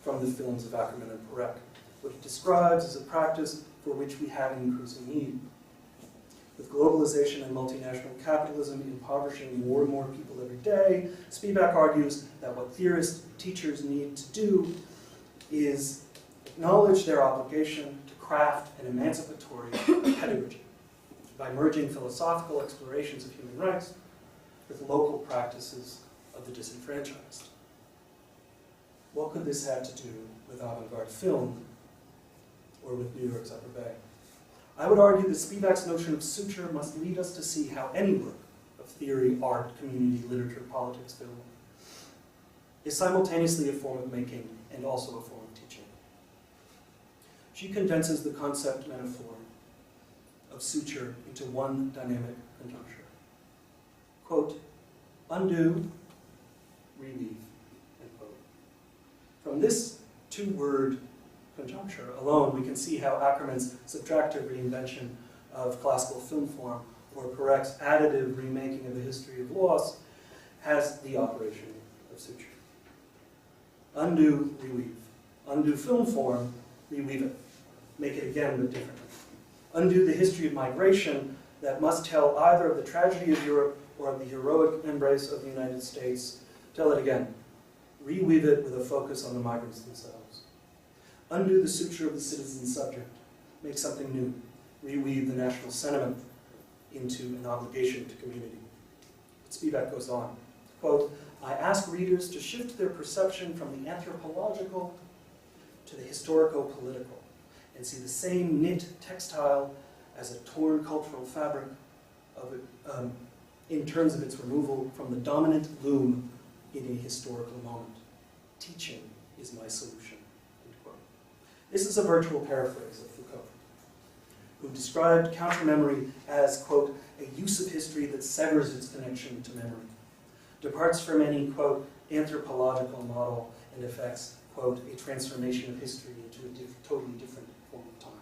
from the films of Akerman and Perec. What it describes is a practice for which we have an increasing need. With globalization and multinational capitalism impoverishing more and more people every day, Spivak argues that what theorists and teachers need to do is acknowledge their obligation to craft an emancipatory pedagogy by merging philosophical explorations of human rights with local practices of the disenfranchised. What could this have to do with avant-garde film or with New York's Upper Bay? I would argue that Spivak's notion of suture must lead us to see how any work of theory, art, community, literature, politics, film is simultaneously a form of making and also a form of teaching. She condenses the concept metaphor of suture into one dynamic conjuncture. Quote, undo, reweave, end quote. From this two-word conjuncture alone, we can see how Akerman's subtractive reinvention of classical film form, or Perec's additive remaking of the history of loss, has the operation of suture. Undo, reweave. Undo film form, reweave it. Make it again, but differently. Undo the history of migration that must tell either of the tragedy of Europe or of the heroic embrace of the United States. Tell it again. Reweave it with a focus on the migrants themselves. Undo the suture of the citizen subject. Make something new. Reweave the national sentiment into an obligation to community. But Spivak goes on. Quote, I ask readers to shift their perception from the anthropological to the historico-political and see the same knit textile as a torn cultural fabric of it, in terms of its removal from the dominant loom in a historical moment. Teaching is my solution. End quote. This is a virtual paraphrase of Foucault, who described counter-memory as, quote, a use of history that severs its connection to memory, departs from any, quote, anthropological model and effects, quote, a transformation of history into a totally different form of time,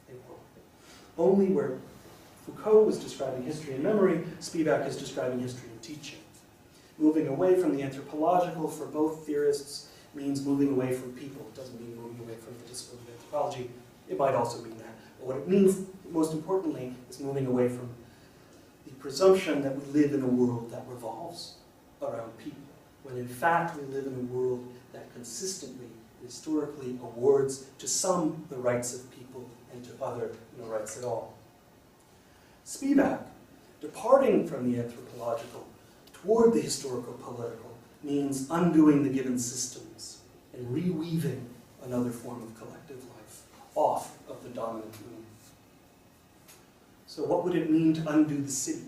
end quote. Only where Foucault was describing history and memory, Spivak is describing history and teaching. Moving away from the anthropological for both theorists means moving away from people. It doesn't mean moving away from the discipline of anthropology. It might also mean that. But what it means, most importantly, is moving away from the presumption that we live in a world that revolves around people, when in fact we live in a world that consistently, historically, awards to some the rights of people and to other no rights at all. Spivak, departing from the anthropological toward the historical political, means undoing the given systems and reweaving another form of collective life off of the dominant loom. So what would it mean to undo the city?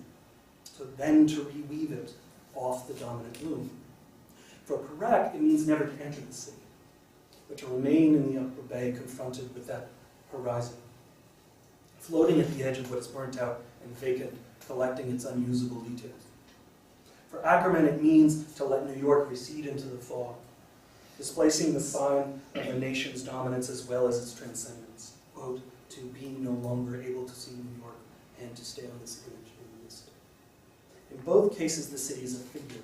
So then to reweave it off the dominant loom. For Perec, it means never to enter the city, but to remain in the upper bay confronted with that horizon, floating at the edge of what is burnt out and vacant, collecting its unusable details. For Akerman, it means to let New York recede into the fog, displacing the sign of the nation's dominance as well as its transcendence. Quote, to be no longer able to see New York and to stay on this image in the mist. In both cases, the city is a figure,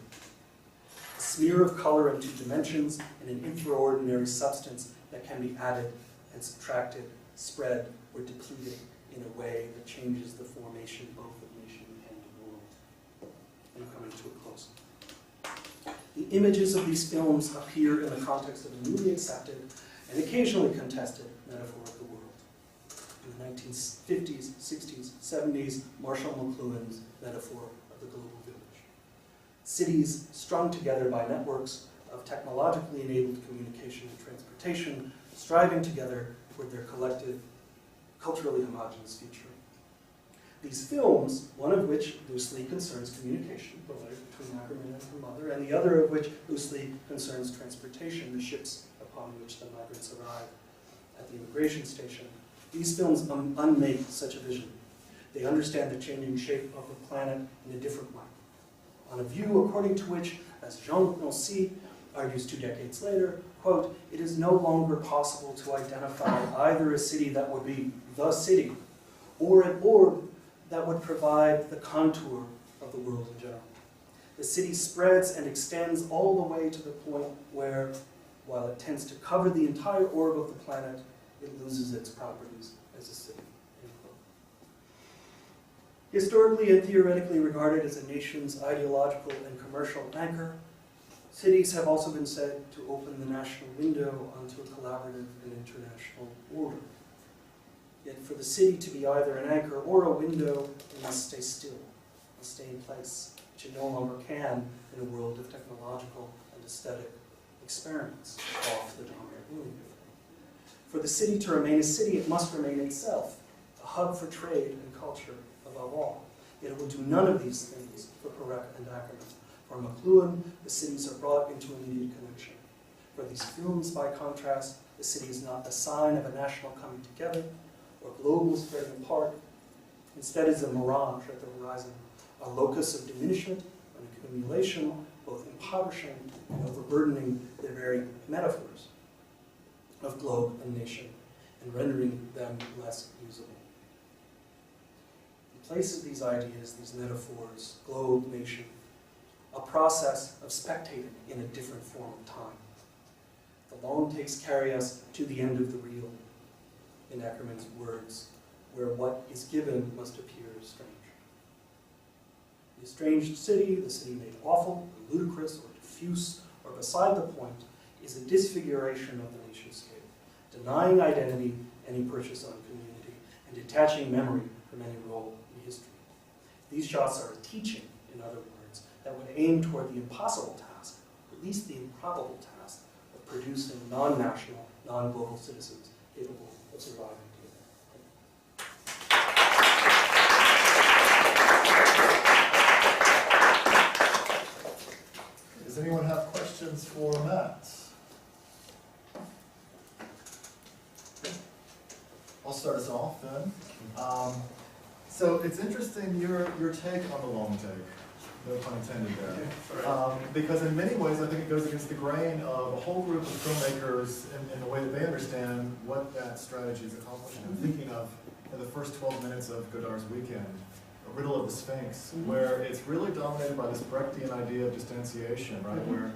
a smear of color in two dimensions and an infraordinary substance that can be added and subtracted, spread, or depleted in a way that changes the formation both of nation and of world. I'm coming to a close. The images of these films appear in the context of a newly accepted and occasionally contested metaphor of the world. In the 1950s, 60s, 70s, Marshall McLuhan's metaphor of the global village. Cities strung together by networks of technologically enabled communication and transportation, striving together toward their collective, culturally homogeneous future. These films, one of which loosely concerns communication, the letter between Akerman and her mother, and the other of which loosely concerns transportation, the ships upon which the migrants arrive at the immigration station. These films unmake such a vision. They understand the changing shape of the planet in a different way. On a view according to which, as Jean Nancy argues 2 decades later, quote, it is no longer possible to identify either a city that would be the city or an orb that would provide the contour of the world in general. The city spreads and extends all the way to the point where, while it tends to cover the entire orb of the planet, it loses its properties as a city. End quote. Historically and theoretically regarded as a nation's ideological and commercial anchor, cities have also been said to open the national window onto a collaborative and international order. Yet for the city to be either an anchor or a window, it must stay still, must stay in place, which it no longer can in a world of technological and aesthetic experiments off the dominant loom. For the city to remain a city, it must remain itself, a hub for trade and culture above all. Yet it will do none of these things for Perec and Akerman. For McLuhan, the cities are brought into immediate connection. For these films, by contrast, the city is not the sign of a national coming together or global spreading apart. Instead, is a mirage at the horizon, a locus of diminishment and accumulation, both impoverishing and overburdening their very metaphors of globe and nation, and rendering them less usable. In place of these ideas, these metaphors, globe, nation, a process of spectating in a different form of time. The long takes carry us to the end of the reel, in Akerman's words, where what is given must appear strange. The estranged city, the city made awful, or ludicrous, or diffuse, or beside the point, is a disfiguration of the nation-state, denying identity any purchase on community, and detaching memory from any role in history. These shots are a teaching, in other words, that would aim toward the impossible task, or at least the improbable task, of producing non-national, non-global citizens capable of surviving together. Does anyone have questions for Matt? I'll start us off then. So it's interesting your take on the long take, no pun intended there. Because in many ways I think it goes against the grain of a whole group of filmmakers in the way that they understand what that strategy is accomplishing. I'm thinking of in the first 12 minutes of Godard's Weekend, A Riddle of the Sphinx, where it's really dominated by this Brechtian idea of distanciation, right? Where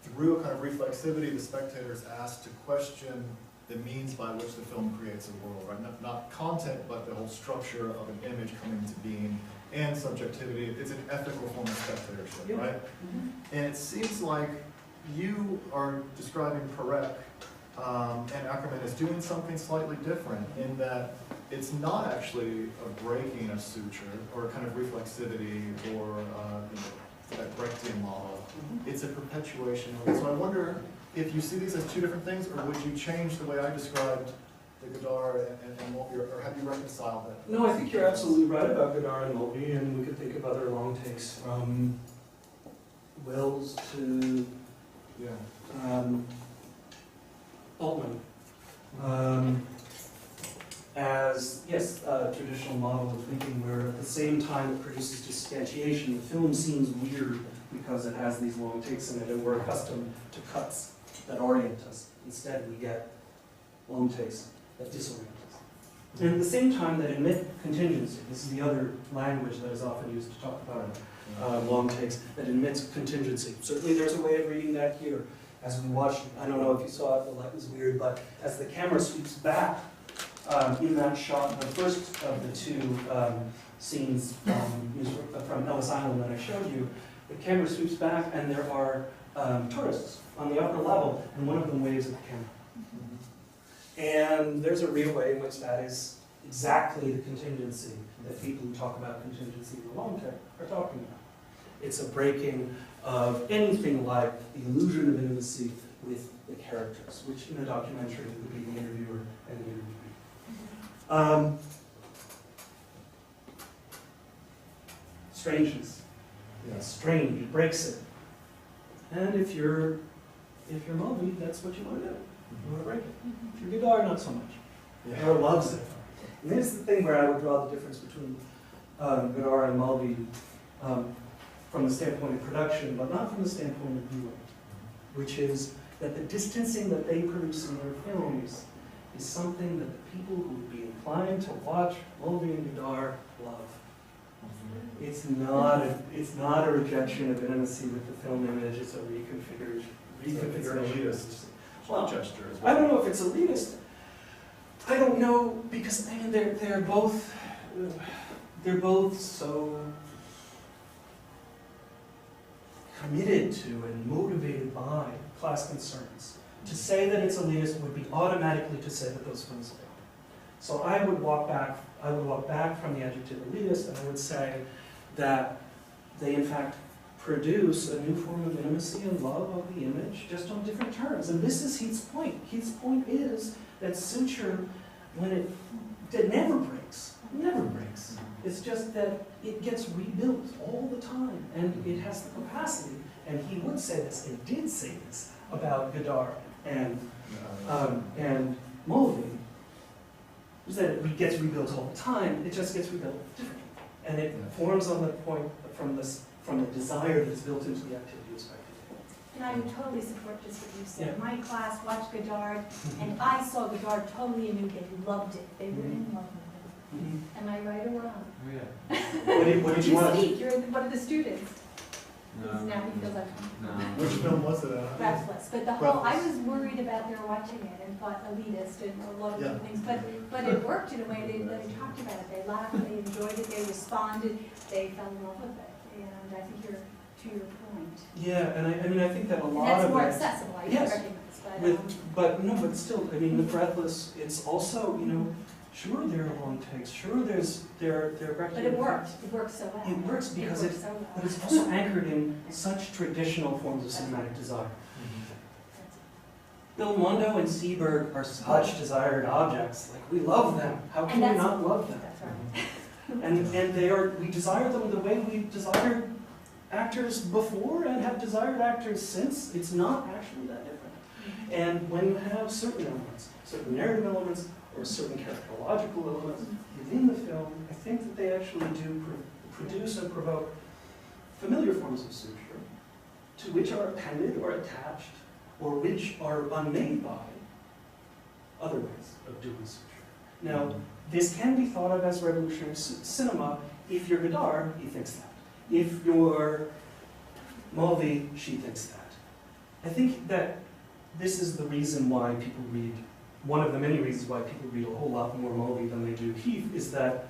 through a kind of reflexivity, the spectator is asked to question the means by which the film creates a world, right? Not content, but the whole structure of an image coming into being and subjectivity. It's an ethical form of spectatorship, Yeah. right? And it seems like you are describing Perec and Akerman as doing something slightly different in that it's not actually a breaking of suture or a kind of reflexivity or that Brechtian model. It's a perpetuation of it. So I wonder if you see these as two different things, or would you change the way I described the Godard and Mulvey, or have you reconciled that? No, I think you're absolutely right about Godard and Mulvey, and we could think of other long takes from Wells to Altman. As, yes, a traditional model of thinking where at the same time it produces distantiation, the film seems weird because it has these long takes in it, and we're accustomed to cuts that orient us. Instead, we get long takes that disorient us. And at the same time that admit contingency, this is the other language that is often used to talk about long takes, that admits contingency. Certainly there's a way of reading that here. As we watch, I don't know if you saw it, the light was weird, but as the camera sweeps back in that shot, the first of the two scenes from Ellis Island that I showed you, the camera sweeps back and there are tourists on the upper level, and one of them waves at the camera. And there's a real way in which that is exactly the contingency that people who talk about contingency in the long take are talking about. It's a breaking of anything like the illusion of intimacy with the characters, which in a documentary would be the interviewer and the interviewee. Strangeness. Yeah. It's strange, it breaks it. And if you're Mulvey, that's what you want to do. You want to break it. If you're Godard, not so much. Yeah. Godard loves it. And this is the thing where I would draw the difference between Godard and Mulvey from the standpoint of production, but not from the standpoint of viewing, which is that the distancing that they produce in their films is something that the people who would be inclined to watch Mulvey and Godard love. It's not a rejection of intimacy with the film image, it's a reconfiguration. It's an elitist gesture as well. I don't know if it's elitist. I don't know, because I mean they're both so committed to and motivated by class concerns. To say that it's elitist would be automatically to say that those films fail. So I would walk back from the adjective elitist, and I would say that they in fact produce a new form of intimacy and love of the image, just on different terms. And this is Heath's point. Heath's point is that suture, when it never breaks. It's just that it gets rebuilt all the time, and it has the capacity, and he would say this, and did say this, about Godard and Mulvey, is that it gets rebuilt all the time, it just gets rebuilt differently. And it forms on the point from the desire that's built into the activity of spectating. And I would totally support just what you said. Yeah. My class watched Godard, and I saw Godard totally anew. They loved it. They were in love with it. Am I right or wrong? Oh, yeah. What did you want? speak. You're one of the students. No. Now he feels like No. Which film was it? breathless. But the whole, I was worried about their watching it and thought elitist and a lot of Yeah. things. But it worked in a way that they talked about it. They laughed, they enjoyed it, they responded, they fell in love with it. And I think you're to your point. Yeah, and I mean I think that a And lot that's of more it, accessible, I Yes. recognize. but still, I mean, with Breathless, it's also, you know, sure there are long takes, sure there are. But it worked. It worked so well. It works because worked so well. but it's also anchored in such traditional forms of cinematic desire. Belmondo and Seberg are such desired objects. Like, we love them. How can we And that's- not love them? That's right. And we desire them the way we desired actors before and have desired actors since. It's not actually that different. And when you have certain elements, certain narrative elements, or certain characterological elements within the film, I think that they actually do produce and provoke familiar forms of suture, to which are appended or attached, or which are unmade by other ways of doing suture. Now, this can be thought of as revolutionary cinema. If you're Godard, he thinks that. If you're Mulvey, she thinks that. I think that this is the reason why people read, one of the many reasons why people read a whole lot more Mulvey than they do Heath, is that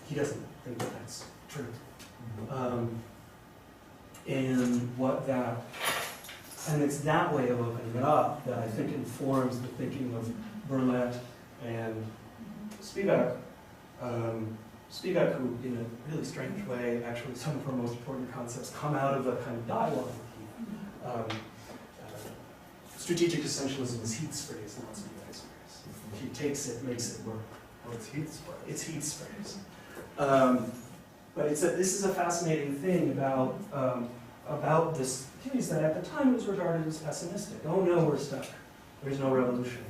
he doesn't think that that's true. And what that, and it's that way of opening it up that I think informs the thinking of Burnett and Spivak. Spivak, who in a really strange way, actually some of her most important concepts come out of a kind of dialogue with Heath. Strategic essentialism is Heath's phrase, not Spivak's phrase. He takes it, makes it work. Oh, it's Heath's phrase. It's Heath's phrase. But this is a fascinating thing about this theories that at the time was regarded as pessimistic. Oh no, we're stuck. There's no revolution.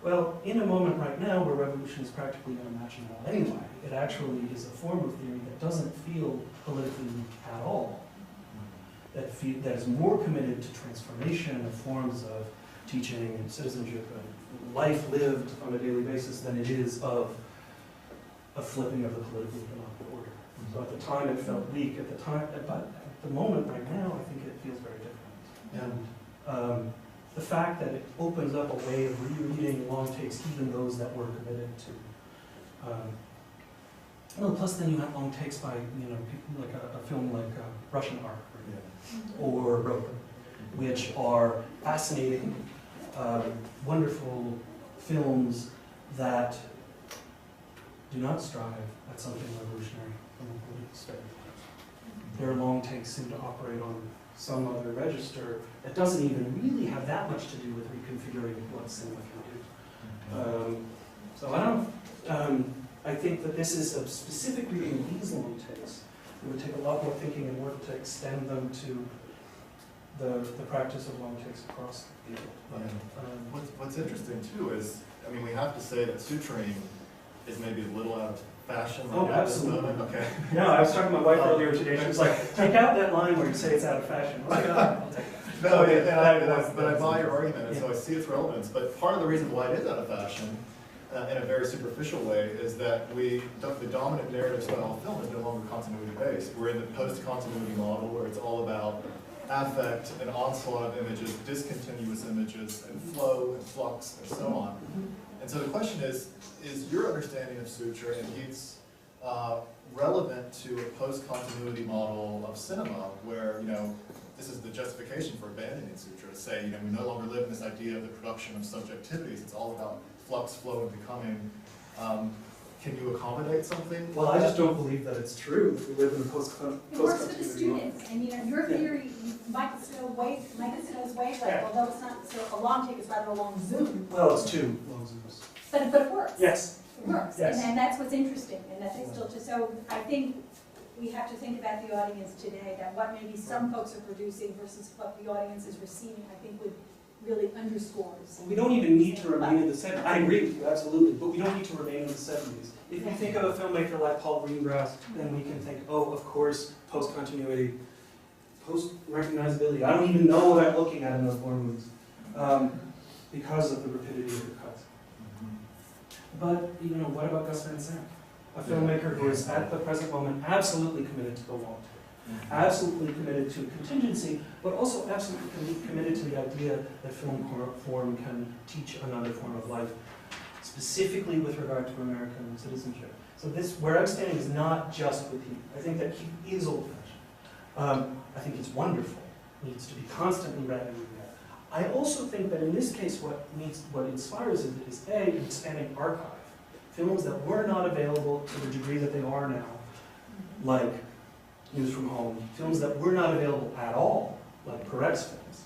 Well, in a moment right now where revolution is practically unimaginable anyway, it actually is a form of theory that doesn't feel politically at all. That is more committed to transformation of forms of teaching and citizenship and life lived on a daily basis than it is of a flipping of the political economic order. So at the time it felt weak. At the moment right now, I think it feels very different. And the fact that it opens up a way of rereading long takes, even those that were committed to. Well, plus then you have long takes by people like a film like Russian Ark or Rope, which are fascinating, wonderful films that do not strive at something revolutionary from a political standpoint. Their long takes seem to operate on some other register that doesn't even really have that much to do with reconfiguring what cinema can do. So I don't. I think that this is a specific reading of these long takes. It would take a lot more thinking and work to extend them to the practice of long takes across the field. What's interesting too is, I mean, we have to say that suturing is maybe a little out of fashion. Oh, absolutely. Okay. No, I was talking to my wife earlier today. She was like, "Take out that line where you say it's out of fashion." I was like, "Oh, I'll take that." No, but I buy your argument, and so I see its relevance. But part of the reason why it is out of fashion, in a very superficial way, is that the dominant narrative style of film is no longer continuity based. We're in the post-continuity model where it's all about affect and onslaught of images, discontinuous images, and flow and flux and so on. And so the question is your understanding of suture and Heath's relevant to a post-continuity model of cinema where, this is the justification for abandoning suture, to say, we no longer live in this idea of the production of subjectivities. It's all about flux, flow, and becoming. Can you accommodate something? Well, I just don't believe that it's true that we live in a post-continuity It works for the students, and your theory, Michael Snow's wave, like, although it's not so a long take, it's rather a long zoom. Well, it's two long zooms. But it works. Yes. It works, Yes. and that's what's interesting, and that they still just, so I think we have to think about the audience today, that what maybe some folks are producing versus what the audience is receiving, I think would really underscores. We don't even need to remain in the 70s. I agree with you, absolutely, but we don't need to remain in the 70s. If you think of a filmmaker like Paul Greengrass, then we can think, oh, of course, post-continuity, post-recognizability. I don't even know what I'm looking at in those war movies because of the rapidity of the cuts. But, what about Gus Van Sant? A filmmaker who is, at the present moment, absolutely committed to the long term. Absolutely committed to contingency, but also absolutely committed to the idea that film form can teach another form of life, specifically with regard to American citizenship. So where I'm standing is not just with Heath. I think that Heath is old-fashioned. I think it's wonderful. It needs to be constantly read and read. I also think that in this case, what inspires it is an expanding archive. Films that were not available to the degree that they are now, like News from Home. Films that were not available at all, like Perec's films.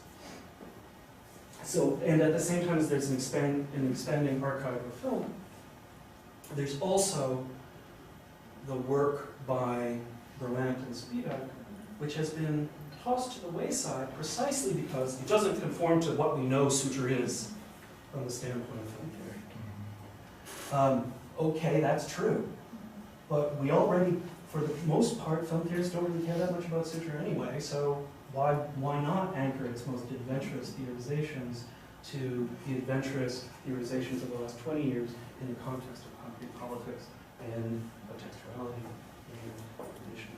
So, and at the same time as there's an expanding archive of film, there's also the work by Berlant and Spivak, which has been tossed to the wayside precisely because it doesn't conform to what we know suture is from the standpoint of film theory. Okay, that's true, but we already, for the most part, film theorists don't really care that much about suture anyway, so why not anchor its most adventurous theorizations to the adventurous theorizations of the last 20 years in the context of concrete politics and contextuality and condition.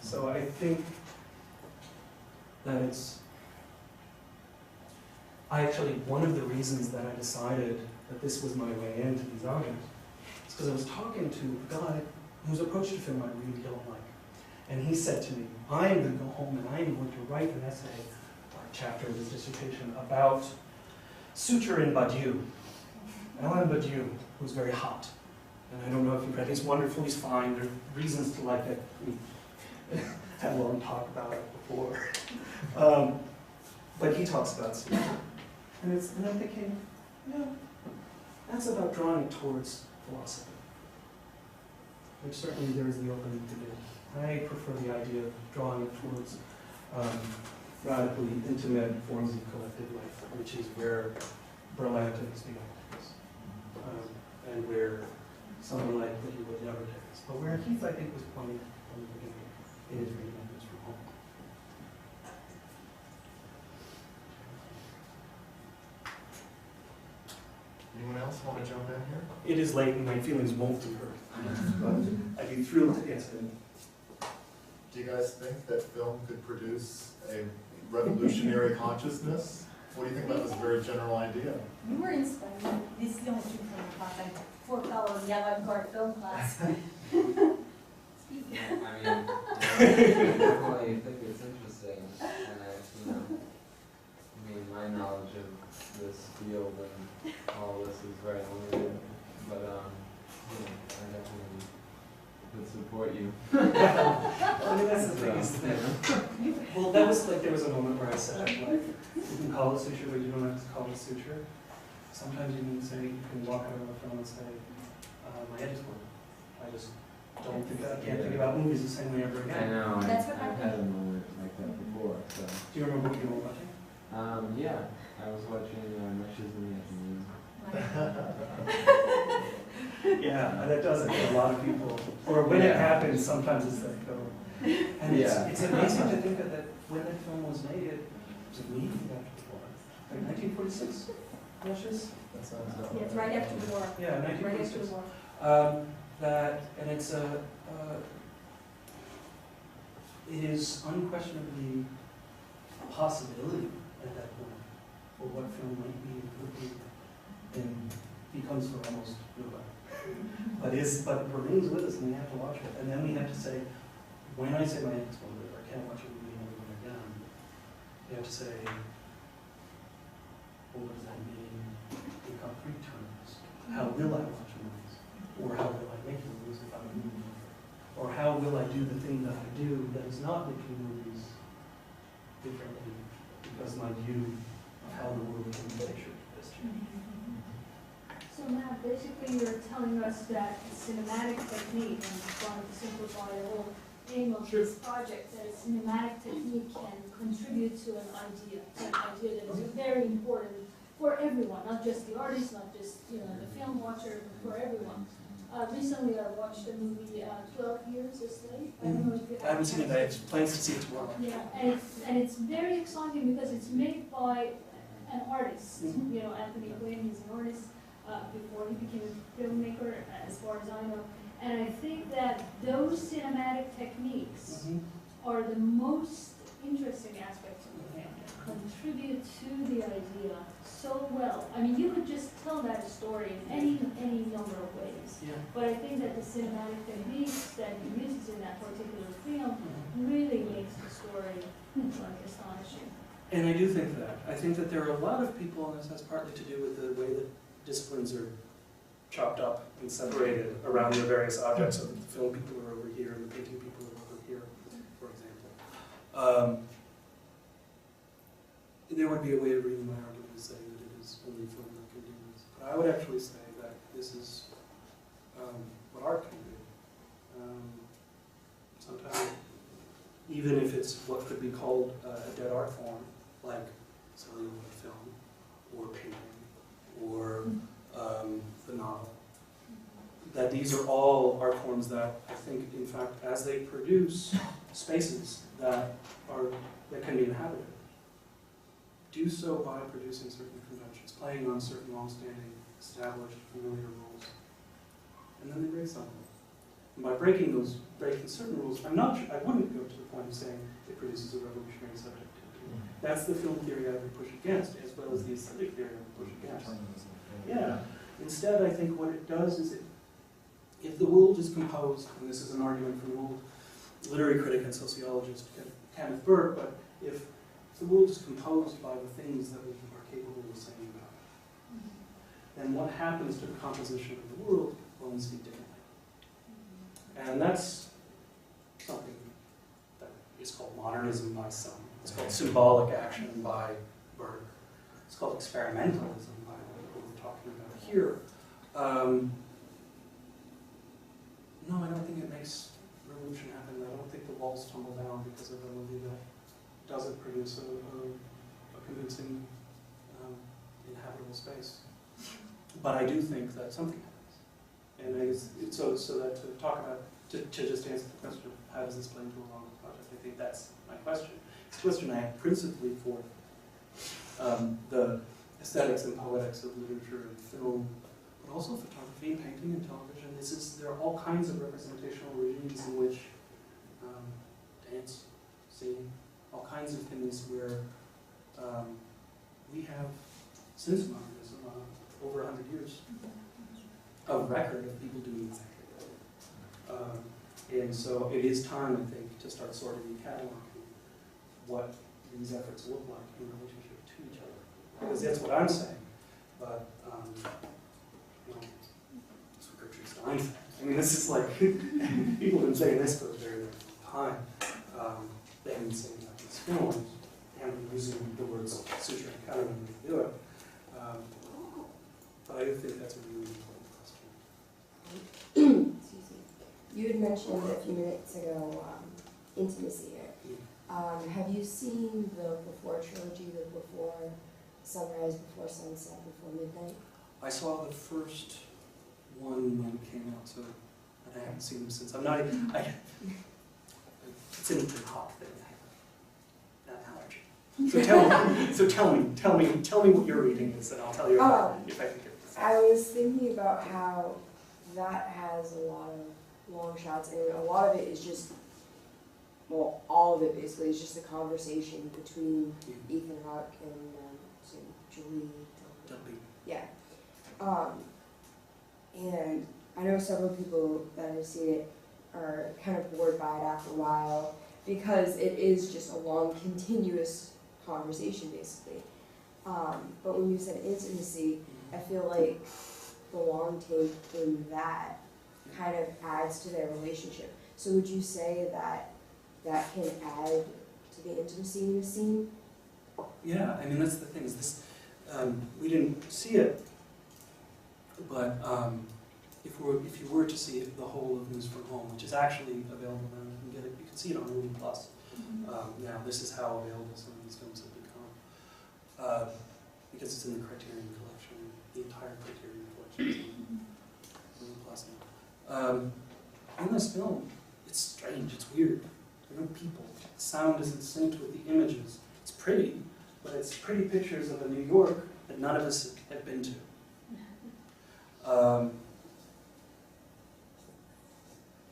So I think that one of the reasons that I decided that this was my way into these objects is because I was talking to a guy whose approach to film I really don't like. And he said to me, I am going to go home and I am going to write an essay or a chapter of his dissertation about Suture in Badiou. Alain Badiou, who's very hot. And I don't know if you've read, he's wonderful, he's fine, there are reasons to like it. We had a long talk about it before. But he talks about Suture. And I'm thinking, yeah, that's about drawing towards philosophy. Which certainly there is the opening to do. I prefer the idea of drawing towards radically intimate forms of collective life, which is where Berlin takes the actors, and where someone like that you would never take us. But where Heath, I think, was pointing from the beginning, it is reinventors from home. Anyone else want to jump in here? It is late and my feelings won't be hurt. But I'd be thrilled to answer them. Do you guys think that film could produce a revolutionary consciousness? What do you think about this very general idea? You were inspired. This is the only student from the class. I have 4 fellows in the avant-garde film class. I definitely think it's interesting, and my knowledge of this field and all this is very limited, but I definitely would support you. I mean, that's the thing, is that, well, that was like, there was a moment where I said, like, you can call it suture, but you don't have to call it suture. Sometimes you can say, you can walk out of a film and say, my head is full. I just don't think, I can't think about movies the same way ever again. I know, That's what I've had a moment like that before, so. Do you remember what you were watching? Yeah, I was watching Nationalism. Yeah, that does it for a lot of people. Or when it happens, sometimes it's like, oh. And it's amazing to think that when that film was made, it was immediately after the war. Like 1946, Luscious? That sounds Yeah, it's right after the war. Yeah, Right after 1946. the war. And it's it is unquestionably a possibility at that point for what film might be and could be, and becomes for almost nobody. But remains with us, and we have to watch it. And then we have to say, when I say my head exploded, or I can't watch a movie another one again, you have to say, well, what does that mean in concrete terms? How will I watch movies? Or how will I make movies if I'm a movie maker? Or how will I do the thing that I do that is not making movies differently, because my view of how the world can be pictured has changed. So Matt, basically you're telling us that cinematic technique, and trying to simplify the whole aim of this project, that a cinematic technique can contribute to an idea that is very important for everyone, not just the artist, not just the film watcher, but for everyone. Recently I watched the movie 12 Years a Slave. I don't know if you I haven't seen it, I have plans to see it tomorrow. Yeah, and it's very exciting because it's made by an artist. Anthony Quinn is an artist before he became a filmmaker, as far as I know. And I think that those cinematic techniques are the most interesting aspects of the film, that contribute to the idea so well. I mean, you could just tell that story in any number of ways. Yeah. But I think that the cinematic techniques that he uses in that particular film really makes the story astonishing. And I do think that. I think that there are a lot of people, and this has partly to do with the way that disciplines are chopped up and separated around their various objects, so that the film people are over here and the painting people are over here, for example. There would be a way of reading my argument and saying that it is only film that can do this. But I would actually say that this is what art can do. Sometimes, even if it's what could be called a dead art form, like celluloid film, or painting, or the novel, that these are all art forms that I think, in fact, as they produce spaces that can be inhabited, do so by producing certain conventions, playing on certain long-standing, established, familiar rules, and then they break something. And by breaking certain rules, I wouldn't go to the point of saying it produces a revolutionary subjectivity. That's the film theory I would push against, as well as the aesthetic theory I would push against. Yeah. Instead, I think what it does is if the world is composed, and this is an argument for the world, literary critic and sociologist Kenneth Burke, but if the world is composed by the things that we are capable of saying about it, then what happens to the composition of the world when we speak differently? And that's something that is called modernism by some. It's called symbolic action by Burke. It's called experimentalism by what we're talking about here. No, I don't think it makes revolution happen. I don't think the walls tumble down because of a movie that doesn't produce a convincing inhabitable space. But I do think that something happens. And I guess, so that to talk about, to just answer the question of how does this play into a longer project, I think that's my question. It's a question I have principally for the aesthetics and poetics of literature and film, but also photography, painting, and television. There are all kinds of representational regimes in which dance, singing, all kinds of things where we have, since modernism, over 100 years of record of people doing exactly that. And so it is time, I think, to start sorting and cataloging what these efforts look like in relationship to each other. Because that's what I'm saying, but you know, it's what Gertrude Stein said. I mean, this is like, people have been saying this for a very, very long time. They've been saying about these films, and using the words Suture and Akerman to do it. But I do think that's a really important question. Excuse me. You had mentioned a few minutes ago intimacy here. Have you seen the Before trilogy, the Before Sunrise, Before Sunset, Before Midnight? I saw the first one when it came out, so and I haven't seen them since. I'm not. It's an hot thing. I have an allergy. So tell me what your reading is, and I'll tell you if I can get this. I was thinking about how that has a lot of long shots, and a lot of it is just, well, all of it basically is just a conversation between Ethan Hawke and Julie Delpy. Yeah. And I know several people that have seen it are kind of bored by it after a while because it is just a long, continuous conversation, basically. But when you said intimacy, I feel like the long take in that kind of adds to their relationship. So would you say that that can add to the intimacy in the scene? Yeah, I mean, that's the thing, is this, we didn't see it, but if you were to see it, the whole of News from Home, which is actually available now, you can see it on Movie Plus. Now, this is how available some of these films have become, because it's in the Criterion Collection, the entire Criterion Collection is in Movie Plus now. In this film, it's strange, it's weird. There are no people. The sound isn't synced with the images. It's pretty, but it's pretty pictures of a New York that none of us have been to.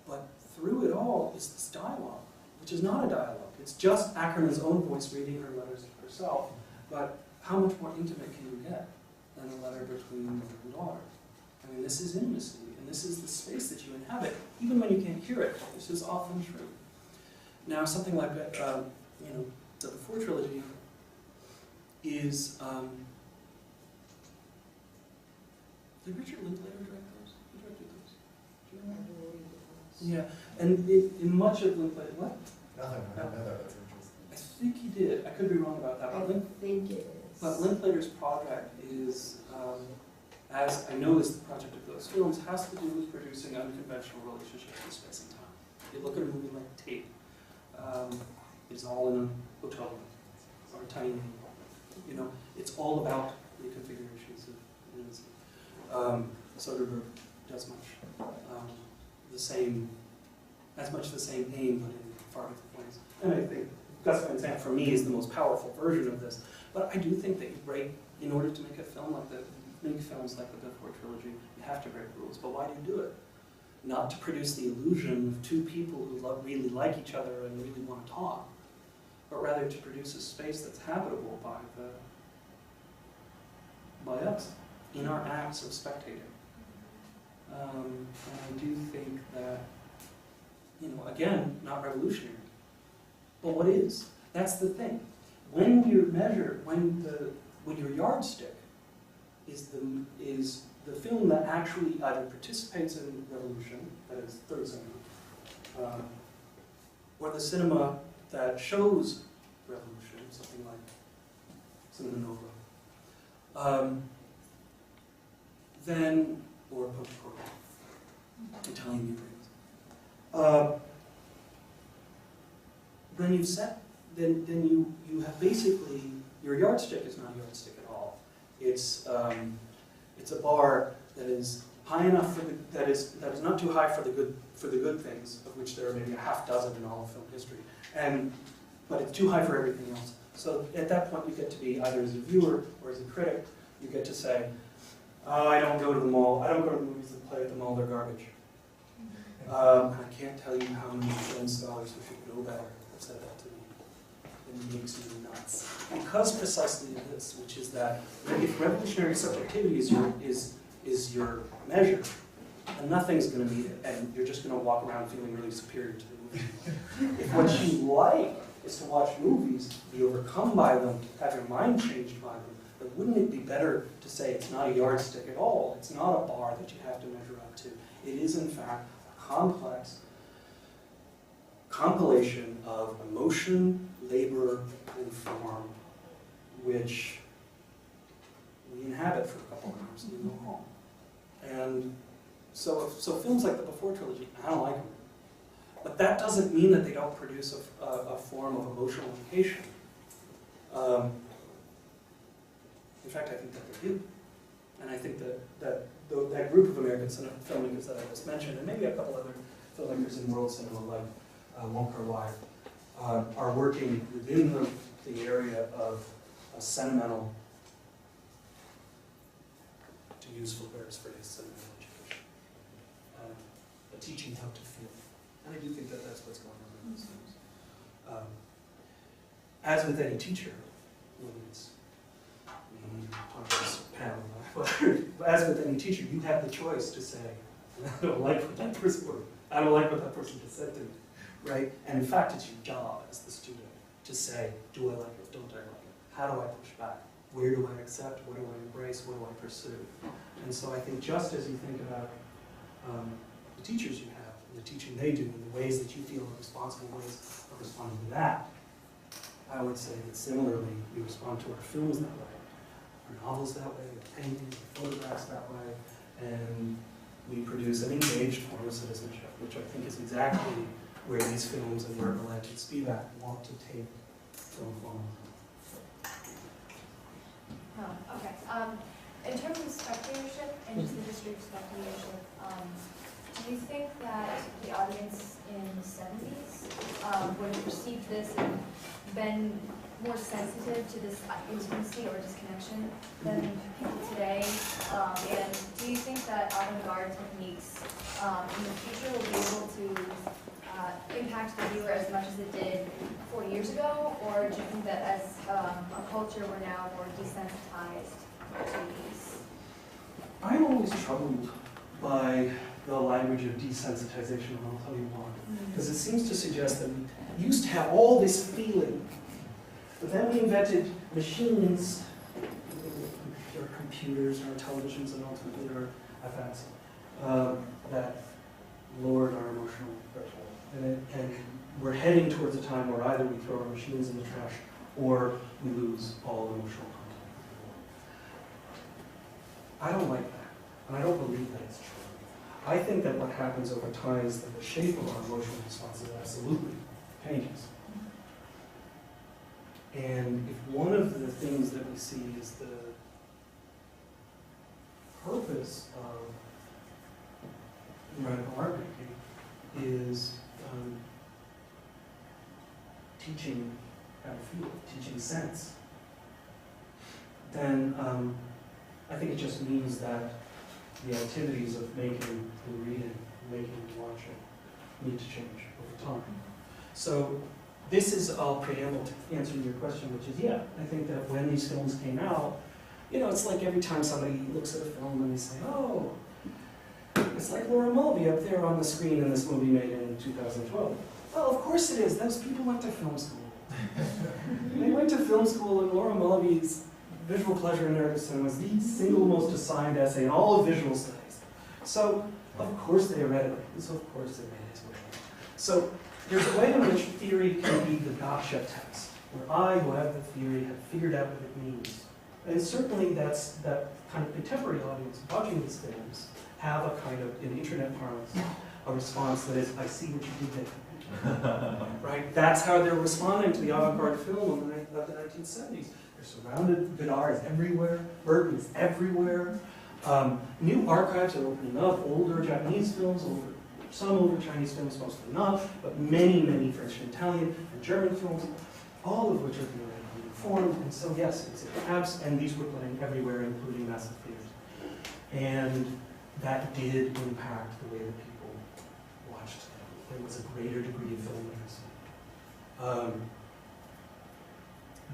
But through it all is this dialogue, which is not a dialogue. It's just Akerman's own voice reading her letters to herself. But how much more intimate can you get than a letter between mother and daughter? I mean, this is intimacy, and this is the space that you inhabit, even when you can't hear it. This is often true. Now, something like that, the Before trilogy is. Did Richard Linklater direct those? Who directed those? Do you remember? Yeah, and in much of Linklater, what? Nothing. I don't know that. That's interesting. I think he did. I could be wrong about that. I think it is. But Linklater's project is, as I know is the project of those films, has to do with producing unconventional relationships in space and time. You look at a movie like Tape. It's all in a hotel room or a tiny room. You know, it's all about the configurations of intimacy. Soderbergh does as much the same aim, but in far different ways. And I think Gus Van Sant, for me, is the most powerful version of this. But I do think that you break, in order to make a film like make films like the Before trilogy, you have to break rules. But why do you do it? Not to produce the illusion of two people who really like each other and really want to talk, but rather to produce a space that's habitable by us in our acts of spectating. And I do think that, again, not revolutionary. But what is? That's the thing. When you measure, when your yardstick is the film that actually either participates in revolution, that is third cinema, or the cinema that shows revolution, something like Cinema Nova, then, or post-corporate, Italian museums, then you've set, then you have basically, your yardstick is not a yardstick at all. It's a bar that is high enough for that is not too high for the good things, of which there are maybe a half dozen in all of film history, but it's too high for everything else. So at that point, you get to be either as a viewer or as a critic. You get to say, "Oh, I don't go to the mall. I don't go to the movies that play at the mall. They're garbage." I can't tell you how many film scholars who should know better have said that to me. It makes me nuts. Because precisely of this, which is that if revolutionary subjectivity is your measure, and nothing's going to meet it, and you're just going to walk around feeling really superior to the movie. If what you like is to watch movies, be overcome by them, have your mind changed by them, then wouldn't it be better to say it's not a yardstick at all? It's not a bar that you have to measure up to. It is, in fact, a complex compilation of emotion, labor, and form, which we inhabit for a couple hours and then go home. And so films like the Before trilogy, I don't like them. But that doesn't mean that they don't produce a form of emotional education. In fact, I think that they do. And I think that group of American filmmakers that I just mentioned, and maybe a couple other filmmakers in world cinema like Wong Kar-wai, are working within the area of a sentimental, to use Flaubert's phrase, sentimental education. Teaching how to feel. And I do think that that's what's going on in these films. As with any teacher, whether it's Pamela, but as with any teacher, you have the choice to say, I don't like what that person wrote. I don't like what that person just said to me, right? And in fact, it's your job as the student to say, do I like it, don't I like it? How do I push back? Where do I accept? What do I embrace? What do I pursue? And so I think just as you think about the teachers you have, and the teaching they do, and the ways that you feel are responsible ways of responding to that, I would say that similarly, we respond to our films that way, our novels that way, our paintings, our photographs that way, and we produce an engaged form of citizenship, which I think is exactly where these films and where Elected Spivak want to take film form. Okay. In terms of spectatorship and just the history of spectatorship, do you think that the audience in the 70s would have perceived this and been more sensitive to this intimacy or disconnection than people today? And do you think that avant-garde techniques in the future will be able to impact the viewer as much as it did 40 years ago? Or do you think that as a culture we're now more desensitized to these? I'm always troubled by the language of desensitization, and I'll tell you why. Because it seems to suggest that we used to have all this feeling, but then we invented machines, our computers, our televisions, and ultimately our iPads, that lowered our emotional threshold. And we're heading towards a time where either we throw our machines in the trash or we lose all emotional content. I don't like that, and I don't believe that it's true. I think that what happens over time is that the shape of our emotional responses absolutely changes. And if one of the things that we see is the purpose of radical art making is teaching how to feel, teaching sense, then I think it just means that the activities of making and reading, making and watching need to change over time. So this is all preamble to answering your question, which is, yeah, I think that when these films came out, it's like every time somebody looks at a film and they say, oh, it's like Laura Mulvey up there on the screen in this movie made in 2012. Well, of course it is. Those people went to film school. They went to film school, and Laura Mulvey's Visual Pleasure in Erikson was the single most assigned essay in all of visual studies. So, of course they read it. So, of course they made it. So, there's a way in which theory can be the gotcha test, where I, who have the theory, have figured out what it means. And certainly that kind of contemporary audience watching these films have a kind of, in internet parlance, a response that is, I see what you did there. Right? That's how they're responding to the avant-garde film of the 1970s. They're surrounded, Godard is everywhere, Burton is everywhere. New archives are opening up, older Japanese films, some older Chinese films, mostly not, but many, many French and Italian and German films, all of which are being reformed. And so yes, it's abs, and these were playing everywhere, including massive theaters. And that did impact the way that people watched them. There was a greater degree of film literacy.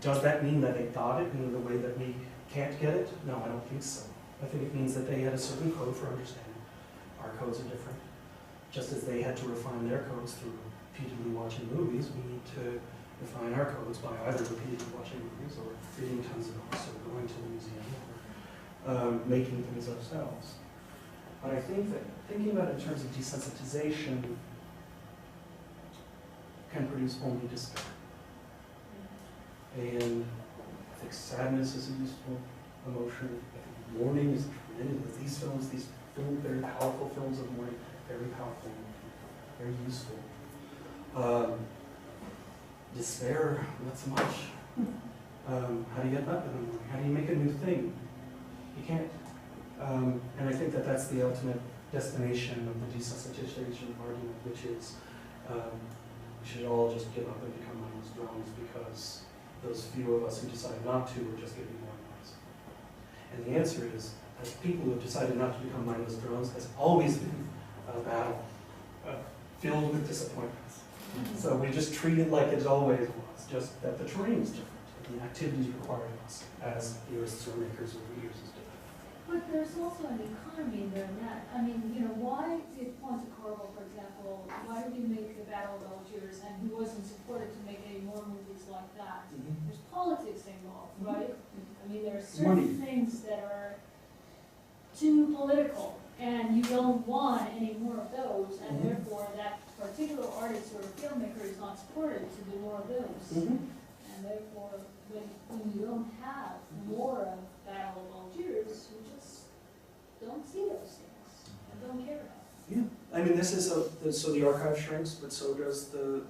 Does that mean that they got it in the way that we can't get it? No, I don't think so. I think it means that they had a certain code for understanding. Our codes are different. Just as they had to refine their codes through repeatedly watching movies, we need to refine our codes by either repeatedly watching movies or reading tons of books or going to the museum or making things ourselves. But I think that thinking about it in terms of desensitization can produce only despair. And I think sadness is a useful emotion. I think mourning is tremendous. These films, very powerful films of mourning, very powerful, very useful. Despair, not so much. How do you get up in the morning? How do you make a new thing? You can't. And I think that that's the ultimate destination of the desensitization argument, which is we should all just give up and become mindless drones because those few of us who decided not to are just getting more noise. And the answer is, as people who have decided not to become mindless drones, has always been a battle filled with disappointments. So we just treat it like it always was, just that the terrain is different, and the activities required of us as theorists or makers or readers is different. But there's also an economy in there, Matt. I mean, you know, why did Pontecorvo, for example, why did he make the Battle of Algiers and he wasn't supported to make any more movies like that? There's politics involved, right? I mean, there are certain things that are too political and you don't want any more of those, and therefore that particular artist or filmmaker is not supported to do more of those. And therefore, when you don't have more of Battle of Algiers, you just don't see those things and don't care about them. Yeah, I mean, this is so the archive shrinks, but so does the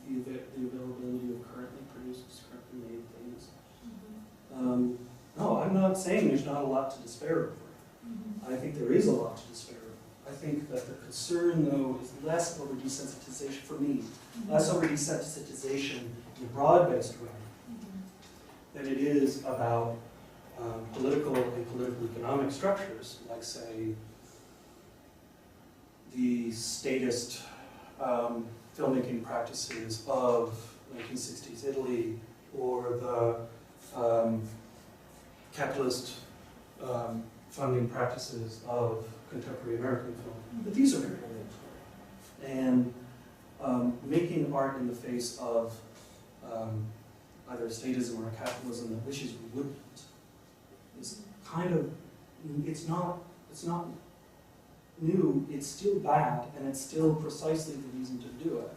availability of currently produced, currently made things. No, I'm not saying there's not a lot to despair over. I think there is a lot to despair over. I think that the concern, though, is less over desensitization for me, less over desensitization in a broad-based way, than it is about political and political economic structures, like, say, the statist filmmaking practices of 1960s Italy, or the capitalist funding practices of contemporary American film. But these are very old. And making art in the face of either a statism or a capitalism that wishes we wouldn't is kind of, it's not new, it's still bad, and it's still precisely the reason to do it.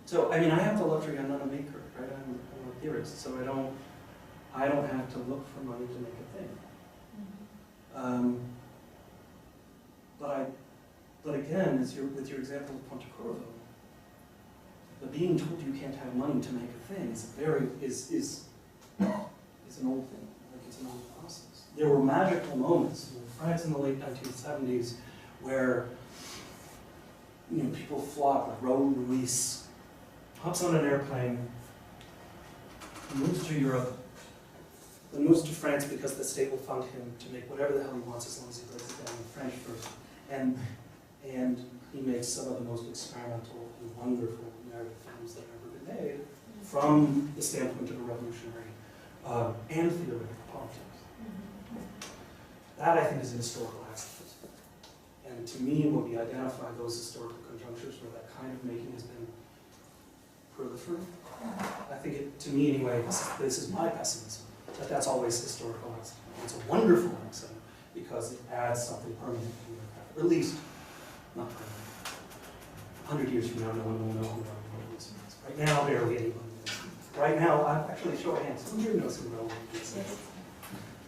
So, I mean, I have the luxury, I'm not a maker, right? I'm a theorist, so I don't have to look for money to make a thing. But again, with your example of Pontecorvo, the being told you can't have money to make a thing is an old thing. Like, it's an old process. There were magical moments in France in the late 1970s where people flocked, like Raoul Ruiz hops on an airplane, moves to Europe, then moves to France because the state will fund him to make whatever the hell he wants as long as he breaks it down in French first. And he makes some of the most experimental and wonderful narrative films that have ever been made from the standpoint of a revolutionary and theoretical politics. That, I think, is a historical accident. And to me, when we identify those historical conjunctures where that kind of making has been proliferate, I think it, to me anyway, this is my pessimism, that that's always a historical accident. It's a wonderful accident because it adds something permanent to your path, or at least not permanent. 100 years from now, no one will know who Rome is. Right now, barely anyone knows. Right now, I'm actually show of hands. Who here knows who Rome is?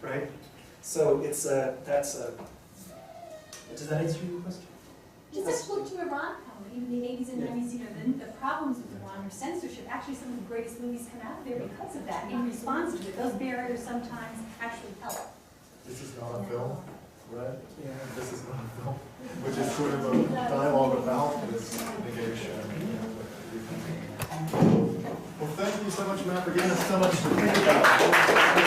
Right? So it's that's a. Does that answer your question? Just let's look to Iran, even the 80s and 90s, you know, the problems with Iran or censorship, actually some of the greatest movies come out of there because of that, in response to it. Those barriers sometimes actually help. This is not a film, right? Yeah. This is not a film, which is sort of a dialogue about this negation. Well, thank you so much, Matt, for giving us so much to think about.